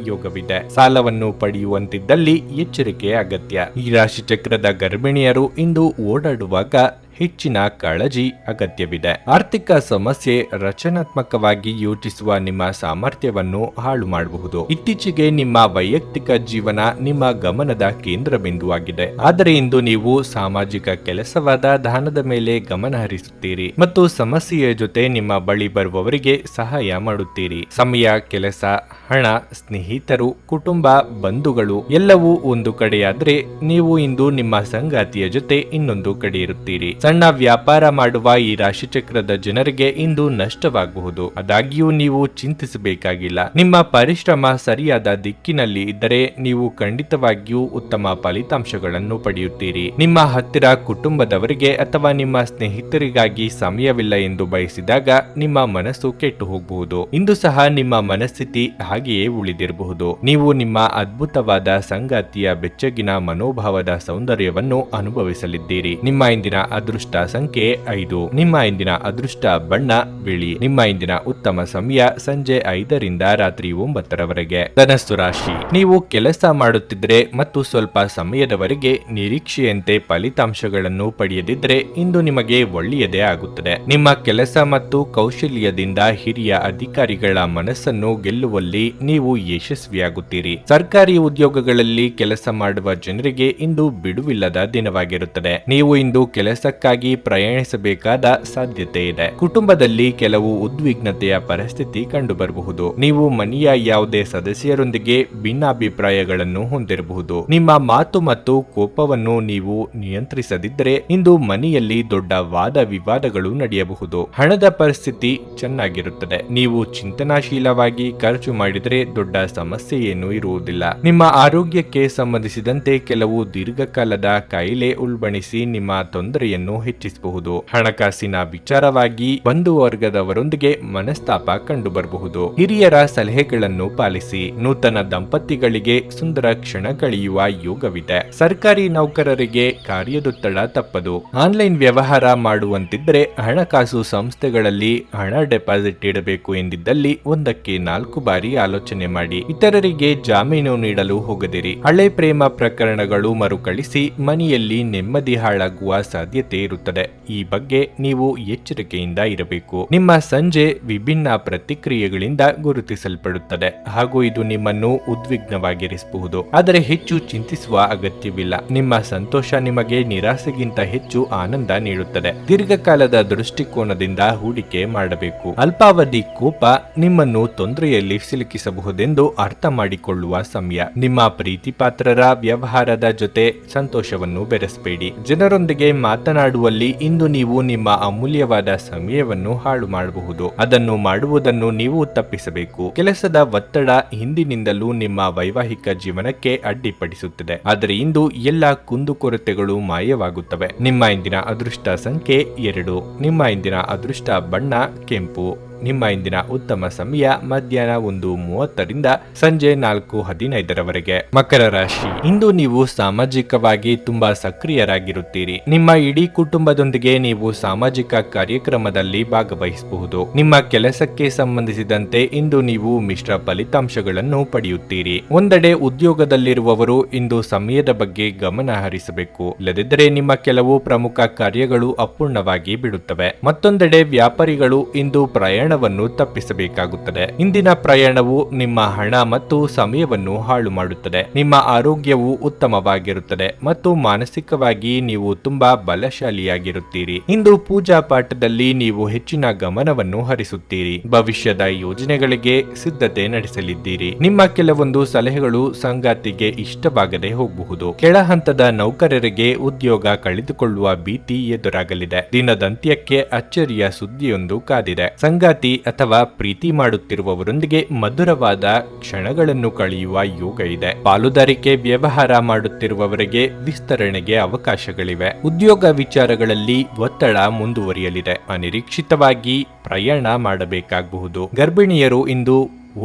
ಯೋಗವಿದೆ. ಸಾಲವನ್ನು ಪಡೆಯುವಂತಿದ್ದಲ್ಲಿ ಎಚ್ಚರಿಕೆ ಅಗತ್ಯ. ಈ ರಾಶಿ ಚಕ್ರದ ಗರ್ಭಿಣಿಯರು ಇಂದು ಓಡಾಡುವಾಗ ಹೆಚ್ಚಿನ ಕಾಳಜಿ ಅಗತ್ಯವಿದೆ. ಆರ್ಥಿಕ ಸಮಸ್ಯೆ ರಚನಾತ್ಮಕವಾಗಿ ಯೋಚಿಸುವ ನಿಮ್ಮ ಸಾಮರ್ಥ್ಯವನ್ನು ಹಾಳು ಮಾಡಬಹುದು. ಇತ್ತೀಚೆಗೆ ನಿಮ್ಮ ವೈಯಕ್ತಿಕ ಜೀವನ ನಿಮ್ಮ ಗಮನದ ಕೇಂದ್ರ ಬಿಂದುವಾಗಿದೆ. ಆದರೆ ಇಂದು ನೀವು ಸಾಮಾಜಿಕ ಕೆಲಸವಾದ ದಾನದ ಮೇಲೆ ಗಮನ ಹರಿಸುತ್ತೀರಿ ಮತ್ತು ಸಮಸ್ಯೆಯ ಜೊತೆ ನಿಮ್ಮ ಬಳಿ ಬರುವವರಿಗೆ ಸಹಾಯ ಮಾಡುತ್ತೀರಿ. ಸಮಯ, ಕೆಲಸ, ಹಣ, ಸ್ನೇಹಿತರು, ಕುಟುಂಬ, ಬಂಧುಗಳು ಎಲ್ಲವೂ ಒಂದು ಕಡೆಯಾದರೆ ನೀವು ಇಂದು ನಿಮ್ಮ ಸಂಗಾತಿಯ ಜೊತೆ ಇನ್ನೊಂದು ಕಡೆ ಇರುತ್ತೀರಿ. ಸಣ್ಣ ವ್ಯಾಪಾರ ಮಾಡುವ ಈ ರಾಶಿಚಕ್ರದ ಜನರಿಗೆ ಇಂದು ನಷ್ಟವಾಗಬಹುದು. ಆದಾಗ್ಯೂ ನೀವು ಚಿಂತಿಸಬೇಕಾಗಿಲ್ಲ. ನಿಮ್ಮ ಪರಿಶ್ರಮ ಸರಿಯಾದ ದಿಕ್ಕಿನಲ್ಲಿ ಇದ್ದರೆ ನೀವು ಖಂಡಿತವಾಗಿಯೂ ಉತ್ತಮ ಫಲಿತಾಂಶಗಳನ್ನು ಪಡೆಯುತ್ತೀರಿ. ನಿಮ್ಮ ಹತ್ತಿರ ಕುಟುಂಬದವರಿಗೆ ಅಥವಾ ನಿಮ್ಮ ಸ್ನೇಹಿತರಿಗಾಗಿ ಸಮಯವಿಲ್ಲ ಎಂದು ಬಯಸಿದಾಗ ನಿಮ್ಮ ಮನಸ್ಸು ಕೆಟ್ಟು ಹೋಗಬಹುದು. ಇಂದು ಸಹ ನಿಮ್ಮ ಮನಸ್ಥಿತಿ ಹಾಗೆಯೇ ಉಳಿದಿರಬಹುದು. ನೀವು ನಿಮ್ಮ ಅದ್ಭುತವಾದ ಸಂಗಾತಿಯ ಬೆಚ್ಚಗಿನ ಮನೋಭಾವದ ಸೌಂದರ್ಯವನ್ನು ಅನುಭವಿಸಲಿದ್ದೀರಿ. ನಿಮ್ಮ ಇಂದಿನ ಅದೃಷ್ಟ ಸಂಖ್ಯೆ 5. ನಿಮ್ಮ ಇಂದಿನ ಅದೃಷ್ಟ ಬಣ್ಣ ಬಿಳಿ. ನಿಮ್ಮ ಇಂದಿನ ಉತ್ತಮ ಸಮಯ ಸಂಜೆ 5ರಿಂದ ರಾತ್ರಿ 9ರವರೆಗೆ. ಧನಸ್ಸು ರಾಶಿ. ನೀವು ಕೆಲಸ ಮಾಡುತ್ತಿದ್ರೆ ಮತ್ತು ಸ್ವಲ್ಪ ಸಮಯದವರೆಗೆ ನಿರೀಕ್ಷೆಯಂತೆ ಫಲಿತಾಂಶಗಳನ್ನು ಪಡೆಯದಿದ್ರೆ ಇಂದು ನಿಮಗೆ ಒಳ್ಳೆಯದೇ ಆಗುತ್ತದೆ. ನಿಮ್ಮ ಕೆಲಸ ಮತ್ತು ಕೌಶಲ್ಯದಿಂದ ಹಿರಿಯ ಅಧಿಕಾರಿಗಳ ಮನಸ್ಸನ್ನು ಗೆಲ್ಲುವಲ್ಲಿ ನೀವು ಯಶಸ್ವಿಯಾಗುತ್ತೀರಿ. ಸರ್ಕಾರಿ ಉದ್ಯೋಗಗಳಲ್ಲಿ ಕೆಲಸ ಮಾಡುವ ಜನರಿಗೆ ಇಂದು ಬಿಡುವಿಲ್ಲದ ದಿನವಾಗಿರುತ್ತದೆ. ನೀವು ಇಂದು ಕೆಲಸಕ್ಕಾಗಿ ಪ್ರಯಾಣಿಸಬೇಕಾದ ಸಾಧ್ಯತೆ ಇದೆ. ಕುಟುಂಬದಲ್ಲಿ ಕೆಲವು ಉದ್ವಿಗ್ನತೆಯ ಪರಿಸ್ಥಿತಿ ಕಂಡುಬರಬಹುದು. ನೀವು ಮನೆಯ ಯಾವುದೇ ಸದಸ್ಯರೊಂದಿಗೆ ಭಿನ್ನಾಭಿಪ್ರಾಯಗಳನ್ನು ಹೊಂದಿರಬಹುದು. ನಿಮ್ಮ ಮಾತು ಮತ್ತು ಕೋಪವನ್ನು ನೀವು ನಿಯಂತ್ರಿಸದಿದ್ದರೆ ಇಂದು ಮನೆಯಲ್ಲಿ ದೊಡ್ಡ ವಾದ ವಿವಾದಗಳು ನಡೆಯಬಹುದು. ಹಣದ ಪರಿಸ್ಥಿತಿ ಚೆನ್ನಾಗಿರುತ್ತದೆ. ನೀವು ಚಿಂತನಾಶೀಲವಾಗಿ ಖರ್ಚು ಮಾಡಿದರೆ ದೊಡ್ಡ ಸಮಸ್ಯೆ ಏನೂ ಇರುವುದಿಲ್ಲ. ನಿಮ್ಮ ಆರೋಗ್ಯಕ್ಕೆ ಸಂಬಂಧಿಸಿದಂತೆ ಕೆಲವು ದೀರ್ಘಕಾಲದ ಕಾಯಿಲೆ ಉಲ್ಬಣಿಸಿ ನಿಮ್ಮ ತೊಂದರೆಯನ್ನು ಹೆಚ್ಚಿಸಬಹುದು. ಹಣಕಾಸಿನ ವಿಚಾರವಾಗಿ ಬಂಧು ವರ್ಗದವರೊಂದಿಗೆ ಮನಸ್ತಾಪ ಕಂಡುಬರಬಹುದು. ಹಿರಿಯರ ಸಲಹೆಗಳನ್ನು ಪಾಲಿಸಿ. ನೂತನ ದಂಪತಿಗಳಿಗೆ ಸುಂದರ ಕ್ಷಣ ಕಳೆಯುವ ಯೋಗವಿದೆ. ಸರ್ಕಾರಿ ನೌಕರರಿಗೆ ಕಾರ್ಯದೊತ್ತಡ ತಪ್ಪದು. ಆನ್ಲೈನ್ ವ್ಯವಹಾರ ಮಾಡುವಂತಿದ್ದರೆ ಹಣಕಾಸು ಸಂಸ್ಥೆಗಳಲ್ಲಿ ಹಣ ಡೆಪಾಸಿಟ್ ಇಡಬೇಕು ಎಂದಿದ್ದಲ್ಲಿ 1ಕ್ಕೆ 4 ಬಾರಿ ಆಲೋಚನೆ ಮಾಡಿ. ಇತರರಿಗೆ ಜಾಮೀನು ನೀಡಲು ಹೋಗದಿರಿ. ಹಳೆ ಪ್ರೇಮ ಪ್ರಕರಣಗಳು ಮರುಕಳಿಸಿ ಮನೆಯಲ್ಲಿ ನೆಮ್ಮದಿ ಹಾಳಾಗುವ ಸಾಧ್ಯತೆ ಇರುತ್ತದೆ. ಈ ಬಗ್ಗೆ ನೀವು ಎಚ್ಚರಿಕೆಯಿಂದ ಇರಬೇಕು. ನಿಮ್ಮ ಸಂಜೆ ವಿಭಿನ್ನ ಪ್ರತಿಕ್ರಿಯೆಗಳಿಂದ ಗುರುತಿಸಲ್ಪಡುತ್ತದೆ ಹಾಗೂ ಇದು ನಿಮ್ಮನ್ನು ಉದ್ವಿಗ್ನವಾಗಿರಿಸಬಹುದು. ಆದರೆ ಹೆಚ್ಚು ಚಿಂತಿಸುವ ಅಗತ್ಯವಿಲ್ಲ. ನಿಮ್ಮ ಸಂತೋಷ ನಿಮಗೆ ನಿರಾಸೆಗಿಂತ ಹೆಚ್ಚು ಆನಂದ ನೀಡುತ್ತದೆ. ದೀರ್ಘಕಾಲದ ದೃಷ್ಟಿಕೋನದಿಂದ ಹೂಡಿಕೆ ಮಾಡಬೇಕು. ಅಲ್ಪಾವಧಿ ಕೋಪ ನಿಮ್ಮನ್ನು ತೊಂದರೆಯಲ್ಲಿ ಸಿಲುಕಿಸಬಹುದೆಂದು ಅರ್ಥ ಮಾಡಿಕೊಳ್ಳುವ ಸಮಯ. ನಿಮ್ಮ ಪ್ರೀತಿಪಾತ್ರರ ವ್ಯವಹಾರದ ಜೊತೆ ಸಂತೋಷವನ್ನು ಬೆರೆಸಬೇಡಿ. ಜನರೊಂದಿಗೆ ಮಾತನಾಡುವಲ್ಲಿ ಇಂದು ನೀವು ನಿಮ್ಮ ಅಮೂಲ್ಯವಾದ ಸಮಯವನ್ನು ಹಾಳು ಮಾಡಬಹುದು. ಅದನ್ನು ಮಾಡುವುದನ್ನು ನೀವು ತಪ್ಪಿಸಬೇಕು. ಕೆಲಸದ ಒತ್ತಡ ಹಿಂದಿನಿಂದಲೂ ನಿಮ್ಮ ವೈವಾಹಿಕ ಜೀವನಕ್ಕೆ ಅಡ್ಡಿಪಡಿಸುತ್ತದೆ. ಆದರೆ ಇಂದು ಎಲ್ಲ ಕುಂದುಕೊರತೆಗಳು ಮಾಯವಾಗುತ್ತವೆ. ನಿಮ್ಮ ಇಂದಿನ ಅದೃಷ್ಟ ಸಂಖ್ಯೆ 2. ನಿಮ್ಮ ಇಂದಿನ ಅದೃಷ್ಟ ಬಣ್ಣ ಕೆಂಪು. ನಿಮ್ಮ ಇಂದಿನ ಉತ್ತಮ ಸಮಯ ಮಧ್ಯಾಹ್ನ 1:30ರಿಂದ ಸಂಜೆ 4:15ರವರೆಗೆ. ಮಕರ ರಾಶಿ. ಇಂದು ನೀವು ಸಾಮಾಜಿಕವಾಗಿ ತುಂಬಾ ಸಕ್ರಿಯರಾಗಿರುತ್ತೀರಿ. ನಿಮ್ಮ ಇಡೀ ಕುಟುಂಬದೊಂದಿಗೆ ನೀವು ಸಾಮಾಜಿಕ ಕಾರ್ಯಕ್ರಮದಲ್ಲಿ ಭಾಗವಹಿಸಬಹುದು. ನಿಮ್ಮ ಕೆಲಸಕ್ಕೆ ಸಂಬಂಧಿಸಿದಂತೆ ಇಂದು ನೀವು ಮಿಶ್ರ ಫಲಿತಾಂಶಗಳನ್ನು ಪಡೆಯುತ್ತೀರಿ. ಒಂದೆಡೆ ಉದ್ಯೋಗದಲ್ಲಿರುವವರು ಇಂದು ಸಮಯದ ಬಗ್ಗೆ ಗಮನ ಹರಿಸಬೇಕು. ಇಲ್ಲದಿದ್ದರೆ ನಿಮ್ಮ ಕೆಲವು ಪ್ರಮುಖ ಕಾರ್ಯಗಳು ಅಪೂರ್ಣವಾಗಿ ಬಿಡುತ್ತವೆ. ಮತ್ತೊಂದೆಡೆ ವ್ಯಾಪಾರಿಗಳು ಇಂದು ಪ್ರಯಾಣವನ್ನು ತಪ್ಪಿಸಬೇಕಾಗುತ್ತದೆ. ಇಂದಿನ ಪ್ರಯಾಣವು ನಿಮ್ಮ ಹಣ ಮತ್ತು ಸಮಯವನ್ನು ಹಾಳು ಮಾಡುತ್ತದೆ. ನಿಮ್ಮ ಆರೋಗ್ಯವು ಉತ್ತಮವಾಗಿರುತ್ತದೆ ಮತ್ತು ಮಾನಸಿಕವಾಗಿ ನೀವು ತುಂಬಾ ಬಲಶಾಲಿಯಾಗಿರುತ್ತೀರಿ. ಇಂದು ಪೂಜಾ ಪಾಠದಲ್ಲಿ ನೀವು ಹೆಚ್ಚಿನ ಗಮನವನ್ನು ಹರಿಸುತ್ತೀರಿ. ಭವಿಷ್ಯದ ಯೋಜನೆಗಳಿಗೆ ಸಿದ್ಧತೆ ನಡೆಸಲಿದ್ದೀರಿ. ನಿಮ್ಮ ಕೆಲವೊಂದು ಸಲಹೆಗಳು ಸಂಗಾತಿಗೆ ಇಷ್ಟವಾಗದೆ ಹೋಗಬಹುದು. ಕೆಳ ಹಂತದ ನೌಕರರಿಗೆ ಉದ್ಯೋಗ ಕಳೆದುಕೊಳ್ಳುವ ಭೀತಿ ಎದುರಾಗಲಿದೆ. ದಿನದಂತ್ಯಕ್ಕೆ ಅಚ್ಚರಿಯ ಸುದ್ದಿಯೊಂದು ಕಾದಿದೆ. ಸಂಗಾತಿ ಅಥವಾ ಪ್ರೀತಿ ಮಾಡುತ್ತಿರುವವರೊಂದಿಗೆ ಮಧುರವಾದ ಕ್ಷಣಗಳನ್ನು ಕಳೆಯುವ ಯೋಗ ಇದೆ. ಪಾಲುದಾರಿಕೆ ವ್ಯವಹಾರ ಮಾಡುತ್ತಿರುವವರಿಗೆ ವಿಸ್ತರಣೆಗೆ ಅವಕಾಶಗಳಿವೆ. ಉದ್ಯೋಗ ವಿಚಾರಗಳಲ್ಲಿ ಒತ್ತಡ ಮುಂದುವರಿಯಲಿದೆ. ಅನಿರೀಕ್ಷಿತವಾಗಿ ಪ್ರಯಾಣ ಮಾಡಬೇಕಾಗಬಹುದು. ಗರ್ಭಿಣಿಯರು ಇಂದು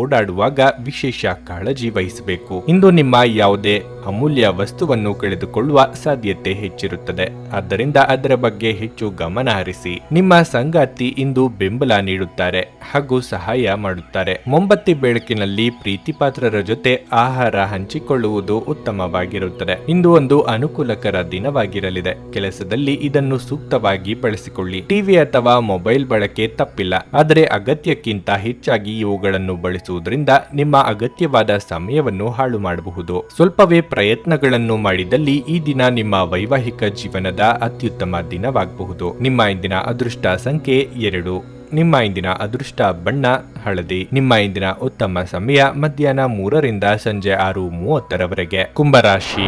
ಓಡಾಡುವಾಗ ವಿಶೇಷ ಕಾಳಜಿ ವಹಿಸಬೇಕು. ಇಂದು ನಿಮ್ಮ ಯಾವುದೇ ಅಮೂಲ್ಯ ವಸ್ತುವನ್ನು ಕಳೆದುಕೊಳ್ಳುವ ಸಾಧ್ಯತೆ ಹೆಚ್ಚಿರುತ್ತದೆ. ಆದ್ದರಿಂದ ಅದರ ಬಗ್ಗೆ ಹೆಚ್ಚು ಗಮನ ಹರಿಸಿ. ನಿಮ್ಮ ಸಂಗಾತಿ ಇಂದು ಬೆಂಬಲ ನೀಡುತ್ತಾರೆ ಹಾಗೂ ಸಹಾಯ ಮಾಡುತ್ತಾರೆ. ಮೊಂಬತ್ತಿ ಬೆಳಕಿನಲ್ಲಿ ಪ್ರೀತಿಪಾತ್ರರ ಜೊತೆ ಆಹಾರ ಹಂಚಿಕೊಳ್ಳುವುದು ಉತ್ತಮವಾಗಿರುತ್ತದೆ. ಇಂದು ಒಂದು ಅನುಕೂಲಕರ ದಿನವಾಗಿರಲಿದೆ. ಕೆಲಸದಲ್ಲಿ ಇದನ್ನು ಸೂಕ್ತವಾಗಿ ಬಳಸಿಕೊಳ್ಳಿ. ಟಿವಿ ಅಥವಾ ಮೊಬೈಲ್ ಬಳಕೆ ತಪ್ಪಿಲ್ಲ, ಆದರೆ ಅಗತ್ಯಕ್ಕಿಂತ ಹೆಚ್ಚಾಗಿ ಇವುಗಳನ್ನು ಬಳಸುವುದರಿಂದ ನಿಮ್ಮ ಅಗತ್ಯವಾದ ಸಮಯವನ್ನು ಹಾಳು ಮಾಡಬಹುದು. ಸ್ವಲ್ಪವೇ ಪ್ರಯತ್ನಗಳನ್ನು ಮಾಡಿದಲ್ಲಿ ಈ ದಿನ ನಿಮ್ಮ ವೈವಾಹಿಕ ಜೀವನದ ಅತ್ಯುತ್ತಮ ದಿನವಾಗಬಹುದು. ನಿಮ್ಮ ಇಂದಿನ ಅದೃಷ್ಟ ಸಂಖ್ಯೆ 2. ನಿಮ್ಮ ಇಂದಿನ ಅದೃಷ್ಟ ಬಣ್ಣ ಹಳದಿ. ನಿಮ್ಮ ಇಂದಿನ ಉತ್ತಮ ಸಮಯ ಮಧ್ಯಾಹ್ನ 3ರಿಂದ ಸಂಜೆ 6:30ರವರೆಗೆ. ಕುಂಭರಾಶಿ.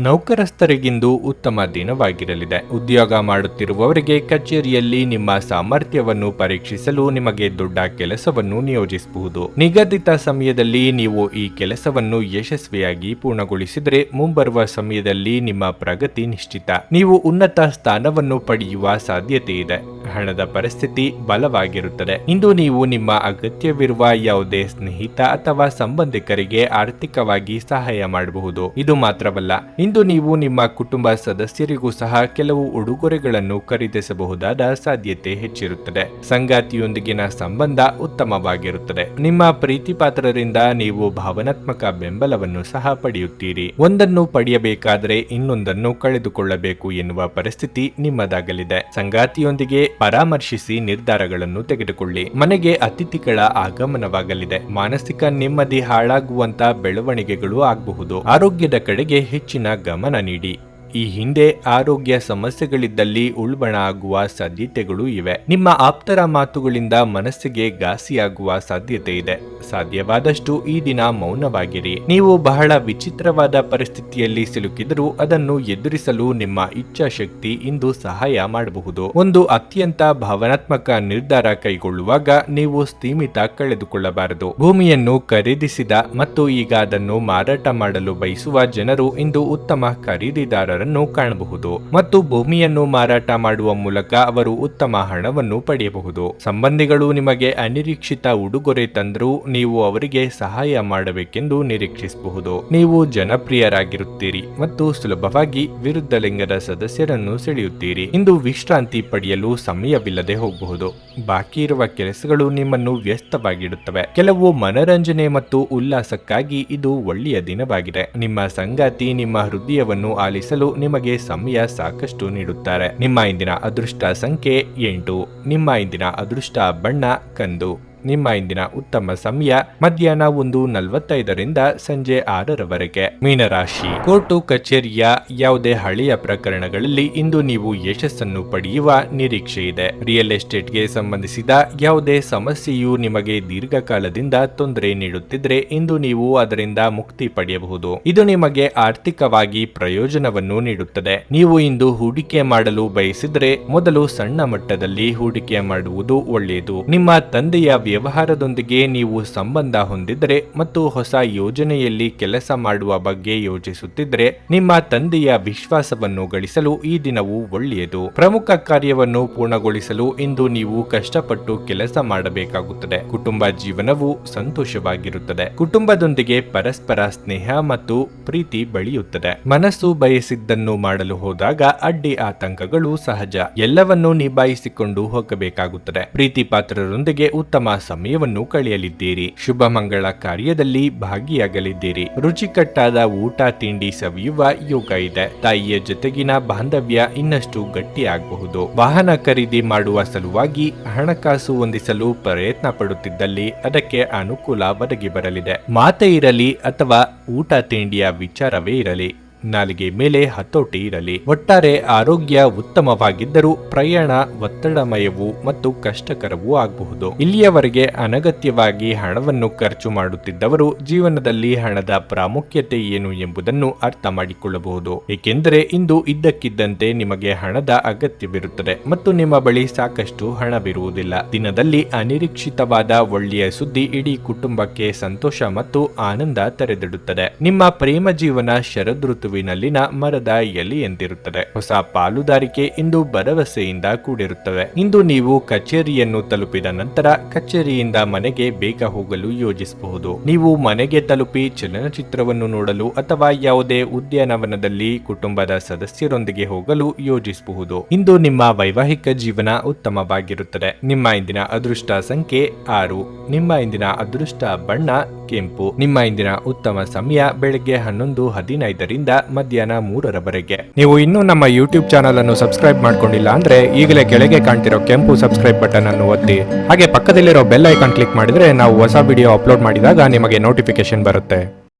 ನೌಕರಸ್ಥರಿಗಿಂದು ಉತ್ತಮ ದಿನವಾಗಿರಲಿದೆ. ಉದ್ಯೋಗ ಮಾಡುತ್ತಿರುವವರಿಗೆ ಕಚೇರಿಯಲ್ಲಿ ನಿಮ್ಮ ಸಾಮರ್ಥ್ಯವನ್ನು ಪರೀಕ್ಷಿಸಲು ನಿಮಗೆ ದೊಡ್ಡ ಕೆಲಸವನ್ನು ನಿಯೋಜಿಸಬಹುದು. ನಿಗದಿತ ಸಮಯದಲ್ಲಿ ನೀವು ಈ ಕೆಲಸವನ್ನು ಯಶಸ್ವಿಯಾಗಿ ಪೂರ್ಣಗೊಳಿಸಿದರೆ ಮುಂಬರುವ ಸಮಯದಲ್ಲಿ ನಿಮ್ಮ ಪ್ರಗತಿ ನಿಶ್ಚಿತ. ನೀವು ಉನ್ನತ ಸ್ಥಾನವನ್ನು ಪಡೆಯುವ ಸಾಧ್ಯತೆ ಇದೆ. ಹಣದ ಪರಿಸ್ಥಿತಿ ಬಲವಾಗಿರುತ್ತದೆ. ಇಂದು ನೀವು ನಿಮ್ಮ ಅಗತ್ಯವಿರುವ ಯಾವುದೇ ಸ್ನೇಹಿತ ಅಥವಾ ಸಂಬಂಧಿಕರಿಗೆ ಆರ್ಥಿಕವಾಗಿ ಸಹಾಯ ಮಾಡಬಹುದು. ಇದು ಮಾತ್ರವಲ್ಲ, ಇಂದು ನೀವು ನಿಮ್ಮ ಕುಟುಂಬ ಸದಸ್ಯರಿಗೂ ಸಹ ಕೆಲವು ಉಡುಗೊರೆಗಳನ್ನು ಖರೀದಿಸಬಹುದಾದ ಸಾಧ್ಯತೆ ಹೆಚ್ಚಿರುತ್ತದೆ. ಸಂಗಾತಿಯೊಂದಿಗಿನ ಸಂಬಂಧ ಉತ್ತಮವಾಗಿರುತ್ತದೆ. ನಿಮ್ಮ ಪ್ರೀತಿಪಾತ್ರರಿಂದ ನೀವು ಭಾವನಾತ್ಮಕ ಬೆಂಬಲವನ್ನು ಸಹ ಪಡೆಯುತ್ತೀರಿ. ಒಂದನ್ನು ಪಡೆಯಬೇಕಾದರೆ ಇನ್ನೊಂದನ್ನು ಕಳೆದುಕೊಳ್ಳಬೇಕು ಎನ್ನುವ ಪರಿಸ್ಥಿತಿ ನಿಮ್ಮದಾಗಲಿದೆ. ಸಂಗಾತಿಯೊಂದಿಗೆ ಪರಾಮರ್ಶಿಸಿ ನಿರ್ಧಾರಗಳನ್ನು ತೆಗೆದುಕೊಳ್ಳಿ. ಮನೆಗೆ ಅತಿಥಿಗಳ ಆಗಮನವಾಗಲಿದೆ. ಮಾನಸಿಕ ನೆಮ್ಮದಿ ಹಾಳಾಗುವಂತ ಬೆಳವಣಿಗೆಗಳು ಆಗಬಹುದು. ಆರೋಗ್ಯದ ಕಡೆಗೆ ಹೆಚ್ಚಿನ ಗಮನ ನೀಡಿ. ಈ ಹಿಂದೆ ಆರೋಗ್ಯ ಸಮಸ್ಯೆಗಳಿದ್ದಲ್ಲಿ ಉಲ್ಬಣ ಆಗುವ ಸಾಧ್ಯತೆಗಳು ಇವೆ. ನಿಮ್ಮ ಆಪ್ತರ ಮಾತುಗಳಿಂದ ಮನಸ್ಸಿಗೆ ಘಾಸಿಯಾಗುವ ಸಾಧ್ಯತೆ ಇದೆ. ಸಾಧ್ಯವಾದಷ್ಟು ಈ ದಿನ ಮೌನವಾಗಿರಿ. ನೀವು ಬಹಳ ವಿಚಿತ್ರವಾದ ಪರಿಸ್ಥಿತಿಯಲ್ಲಿ ಸಿಲುಕಿದರೂ ಅದನ್ನು ಎದುರಿಸಲು ನಿಮ್ಮ ಇಚ್ಛಾಶಕ್ತಿ ಇಂದು ಸಹಾಯ ಮಾಡಬಹುದು. ಒಂದು ಅತ್ಯಂತ ಭಾವನಾತ್ಮಕ ನಿರ್ಧಾರ ಕೈಗೊಳ್ಳುವಾಗ ನೀವು ಸ್ಥೀಮಿತ ಕಳೆದುಕೊಳ್ಳಬಾರದು. ಭೂಮಿಯನ್ನು ಖರೀದಿಸಿದ ಮತ್ತು ಈಗ ಅದನ್ನು ಮಾರಾಟ ಮಾಡಲು ಬಯಸುವ ಜನರು ಇಂದು ಉತ್ತಮ ಖರೀದಿದಾರರನ್ನು ಕಾಣಬಹುದು ಮತ್ತು ಭೂಮಿಯನ್ನು ಮಾರಾಟ ಮಾಡುವ ಮೂಲಕ ಅವರು ಉತ್ತಮ ಹಣವನ್ನು ಪಡೆಯಬಹುದು. ಸಂಬಂಧಿಗಳು ನಿಮಗೆ ಅನಿರೀಕ್ಷಿತ ಉಡುಗೊರೆ ತಂದರೂ ನೀವು ಅವರಿಗೆ ಸಹಾಯ ಮಾಡಬೇಕೆಂದು ನಿರೀಕ್ಷಿಸಬಹುದು. ನೀವು ಜನಪ್ರಿಯರಾಗಿರುತ್ತೀರಿ ಮತ್ತು ಸುಲಭವಾಗಿ ವಿರುದ್ಧ ಲಿಂಗದ ಸದಸ್ಯರನ್ನು ಸೆಳೆಯುತ್ತೀರಿ. ಇಂದು ವಿಶ್ರಾಂತಿ ಪಡೆಯಲು ಸಮಯವಿಲ್ಲದೆ ಹೋಗಬಹುದು. ಬಾಕಿ ಇರುವ ಕೆಲಸಗಳು ನಿಮ್ಮನ್ನು ವ್ಯಸ್ತವಾಗಿಡುತ್ತವೆ. ಕೆಲವು ಮನರಂಜನೆ ಮತ್ತು ಉಲ್ಲಾಸಕ್ಕಾಗಿ ಇದು ಒಳ್ಳೆಯ ದಿನವಾಗಿದೆ. ನಿಮ್ಮ ಸಂಗಾತಿ ನಿಮ್ಮ ಹೃದಯವನ್ನು ಆಲಿಸಲು ನಿಮಗೆ ಸಮಯ ಸಾಕಷ್ಟು ನೀಡುತ್ತಾರೆ. ನಿಮ್ಮ ಇಂದಿನ ಅದೃಷ್ಟ ಸಂಖ್ಯೆ 8. ನಿಮ್ಮ ಇಂದಿನ ಅದೃಷ್ಟ ಬಣ್ಣ ಕಂದು. ನಿಮ್ಮ ಇಂದಿನ ಉತ್ತಮ ಸಮಯ ಮಧ್ಯಾಹ್ನ 1:45 ಸಂಜೆ 6ರವರೆಗೆ. ಮೀನರಾಶಿ. ಕೋರ್ಟು ಕಚೇರಿಯ ಯಾವುದೇ ಹಳೆಯ ಪ್ರಕರಣಗಳಲ್ಲಿ ಇಂದು ನೀವು ಯಶಸ್ಸನ್ನು ಪಡೆಯುವ ನಿರೀಕ್ಷೆ ಇದೆ. ರಿಯಲ್ ಎಸ್ಟೇಟ್ಗೆ ಸಂಬಂಧಿಸಿದ ಯಾವುದೇ ಸಮಸ್ಯೆಯು ನಿಮಗೆ ದೀರ್ಘಕಾಲದಿಂದ ತೊಂದರೆ ನೀಡುತ್ತಿದ್ರೆ ಇಂದು ನೀವು ಅದರಿಂದ ಮುಕ್ತಿ ಪಡೆಯಬಹುದು. ಇದು ನಿಮಗೆ ಆರ್ಥಿಕವಾಗಿ ಪ್ರಯೋಜನವನ್ನು ನೀಡುತ್ತದೆ. ನೀವು ಇಂದು ಹೂಡಿಕೆ ಮಾಡಲು ಬಯಸಿದ್ರೆ ಮೊದಲು ಸಣ್ಣ ಮಟ್ಟದಲ್ಲಿ ಹೂಡಿಕೆ ಮಾಡುವುದು ಒಳ್ಳೆಯದು. ನಿಮ್ಮ ತಂದೆಯ ವ್ಯವಹಾರದೊಂದಿಗೆ ನೀವು ಸಂಬಂಧ ಹೊಂದಿದ್ರೆ ಮತ್ತು ಹೊಸ ಯೋಜನೆಯಲ್ಲಿ ಕೆಲಸ ಮಾಡುವ ಬಗ್ಗೆ ಯೋಚಿಸುತ್ತಿದ್ರೆ ನಿಮ್ಮ ತಂದೆಯ ವಿಶ್ವಾಸವನ್ನು ಗಳಿಸಲು ಈ ದಿನವು ಒಳ್ಳೆಯದು. ಪ್ರಮುಖ ಕಾರ್ಯವನ್ನು ಪೂರ್ಣಗೊಳಿಸಲು ಇಂದು ನೀವು ಕಷ್ಟಪಟ್ಟು ಕೆಲಸ ಮಾಡಬೇಕಾಗುತ್ತದೆ. ಕುಟುಂಬ ಜೀವನವು ಸಂತೋಷವಾಗಿರುತ್ತದೆ. ಕುಟುಂಬದೊಂದಿಗೆ ಪರಸ್ಪರ ಸ್ನೇಹ ಮತ್ತು ಪ್ರೀತಿ ಬೆಳೆಯುತ್ತದೆ. ಮನಸ್ಸು ಬಯಸಿದ್ದನ್ನು ಮಾಡಲು ಹೋದಾಗ ಅಡ್ಡಿ ಆತಂಕಗಳು ಸಹಜ. ಎಲ್ಲವನ್ನೂ ನಿಭಾಯಿಸಿಕೊಂಡು ಹೋಗಬೇಕಾಗುತ್ತದೆ. ಪ್ರೀತಿ ಪಾತ್ರರೊಂದಿಗೆ ಉತ್ತಮ ಸಮಯವನ್ನು ಕಳೆಯಲಿದ್ದೀರಿ. ಶುಭ ಮಂಗಳ ಕಾರ್ಯದಲ್ಲಿ ಭಾಗಿಯಾಗಲಿದ್ದೀರಿ. ರುಚಿಕಟ್ಟಾದ ಊಟ ತಿಂಡಿ ಸವಿಯುವ ಯೋಗ ಇದೆ. ತಾಯಿಯ ಜೊತೆಗಿನ ಬಾಂಧವ್ಯ ಇನ್ನಷ್ಟು ಗಟ್ಟಿಯಾಗಬಹುದು. ವಾಹನ ಖರೀದಿ ಮಾಡುವ ಸಲುವಾಗಿ ಹಣಕಾಸು ಹೊಂದಿಸಲು ಪ್ರಯತ್ನ ಪಡುತ್ತಿದ್ದಲ್ಲಿ ಅದಕ್ಕೆ ಅನುಕೂಲ ಒದಗಿ ಬರಲಿದೆ. ಮಾತೆ ಇರಲಿ ಅಥವಾ ಊಟ ತಿಂಡಿಯ ವಿಚಾರವೇ ಇರಲಿ, ನಾಲಿಗೆ ಮೇಲೆ ಹತೋಟಿ ಇರಲಿ. ಒಟ್ಟಾರೆ ಆರೋಗ್ಯ ಉತ್ತಮವಾಗಿದ್ದರೂ ಪ್ರಯಾಣ ಒತ್ತಡಮಯವೂ ಮತ್ತು ಕಷ್ಟಕರವೂ ಆಗಬಹುದು. ಇಲ್ಲಿಯವರೆಗೆ ಅನಗತ್ಯವಾಗಿ ಹಣವನ್ನು ಖರ್ಚು ಮಾಡುತ್ತಿದ್ದವರು ಜೀವನದಲ್ಲಿ ಹಣದ ಪ್ರಾಮುಖ್ಯತೆ ಏನು ಎಂಬುದನ್ನು ಅರ್ಥ ಮಾಡಿಕೊಳ್ಳಬಹುದು. ಏಕೆಂದರೆ ಇಂದು ಇದ್ದಕ್ಕಿದ್ದಂತೆ ನಿಮಗೆ ಹಣದ ಅಗತ್ಯವಿರುತ್ತದೆ ಮತ್ತು ನಿಮ್ಮ ಬಳಿ ಸಾಕಷ್ಟು ಹಣವಿರುವುದಿಲ್ಲ. ದಿನದಲ್ಲಿ ಅನಿರೀಕ್ಷಿತವಾದ ಒಳ್ಳೆಯ ಸುದ್ದಿ ಇಡೀ ಕುಟುಂಬಕ್ಕೆ ಸಂತೋಷ ಮತ್ತು ಆನಂದ ತೆರೆದಿಡುತ್ತದೆ. ನಿಮ್ಮ ಪ್ರೇಮ ಜೀವನ ಶರದೃತು ನಲ್ಲಿನ ಮರದ ಎಲೆಯಂತಿರುತ್ತದೆ. ಹೊಸ ಪಾಲುದಾರಿಕೆ ಇಂದು ಭರವಸೆಯಿಂದ ಕೂಡಿರುತ್ತವೆ. ಇಂದು ನೀವು ಕಚೇರಿಯನ್ನು ತಲುಪಿದ ನಂತರ ಕಚೇರಿಯಿಂದ ಮನೆಗೆ ಬೇಗ ಹೋಗಲು ಯೋಜಿಸಬಹುದು. ನೀವು ಮನೆಗೆ ತಲುಪಿ ಚಲನಚಿತ್ರವನ್ನು ನೋಡಲು ಅಥವಾ ಯಾವುದೇ ಉದ್ಯಾನವನದಲ್ಲಿ ಕುಟುಂಬದ ಸದಸ್ಯರೊಂದಿಗೆ ಹೋಗಲು ಯೋಜಿಸಬಹುದು. ಇಂದು ನಿಮ್ಮ ವೈವಾಹಿಕ ಜೀವನ ಉತ್ತಮವಾಗಿರುತ್ತದೆ. ನಿಮ್ಮ ಇಂದಿನ ಅದೃಷ್ಟ ಸಂಖ್ಯೆ 6. ನಿಮ್ಮ ಇಂದಿನ ಅದೃಷ್ಟ ಬಣ್ಣ ಕೆಂಪು. ನಿಮ್ಮ ಇಂದಿನ ಉತ್ತಮ ಸಮಯ ಬೆಳಗ್ಗೆ 11:15 ಮಧ್ಯಾಹ್ನ 3ರವರೆಗೆ. ನೀವು ಇನ್ನೂ ನಮ್ಮ ಯೂಟ್ಯೂಬ್ ಚಾನಲ್ ಅನ್ನು ಸಬ್ಸ್ಕ್ರೈಬ್ ಮಾಡ್ಕೊಂಡಿಲ್ಲ ಅಂದ್ರೆ ಈಗಲೇ ಕೆಳಗೆ ಕಾಣ್ತಿರೋ ಕೆಂಪು ಸಬ್ಸ್ಕ್ರೈಬ್ ಬಟನ್ ಅನ್ನು ಒತ್ತಿ. ಹಾಗೆ ಪಕ್ಕದಲ್ಲಿರೋ ಬೆಲ್ ಐಕಾನ್ ಕ್ಲಿಕ್ ಮಾಡಿದ್ರೆ ನಾವು ಹೊಸ ವಿಡಿಯೋ ಅಪ್ಲೋಡ್ ಮಾಡಿದಾಗ ನಿಮಗೆ ನೋಟಿಫಿಕೇಶನ್ ಬರುತ್ತೆ.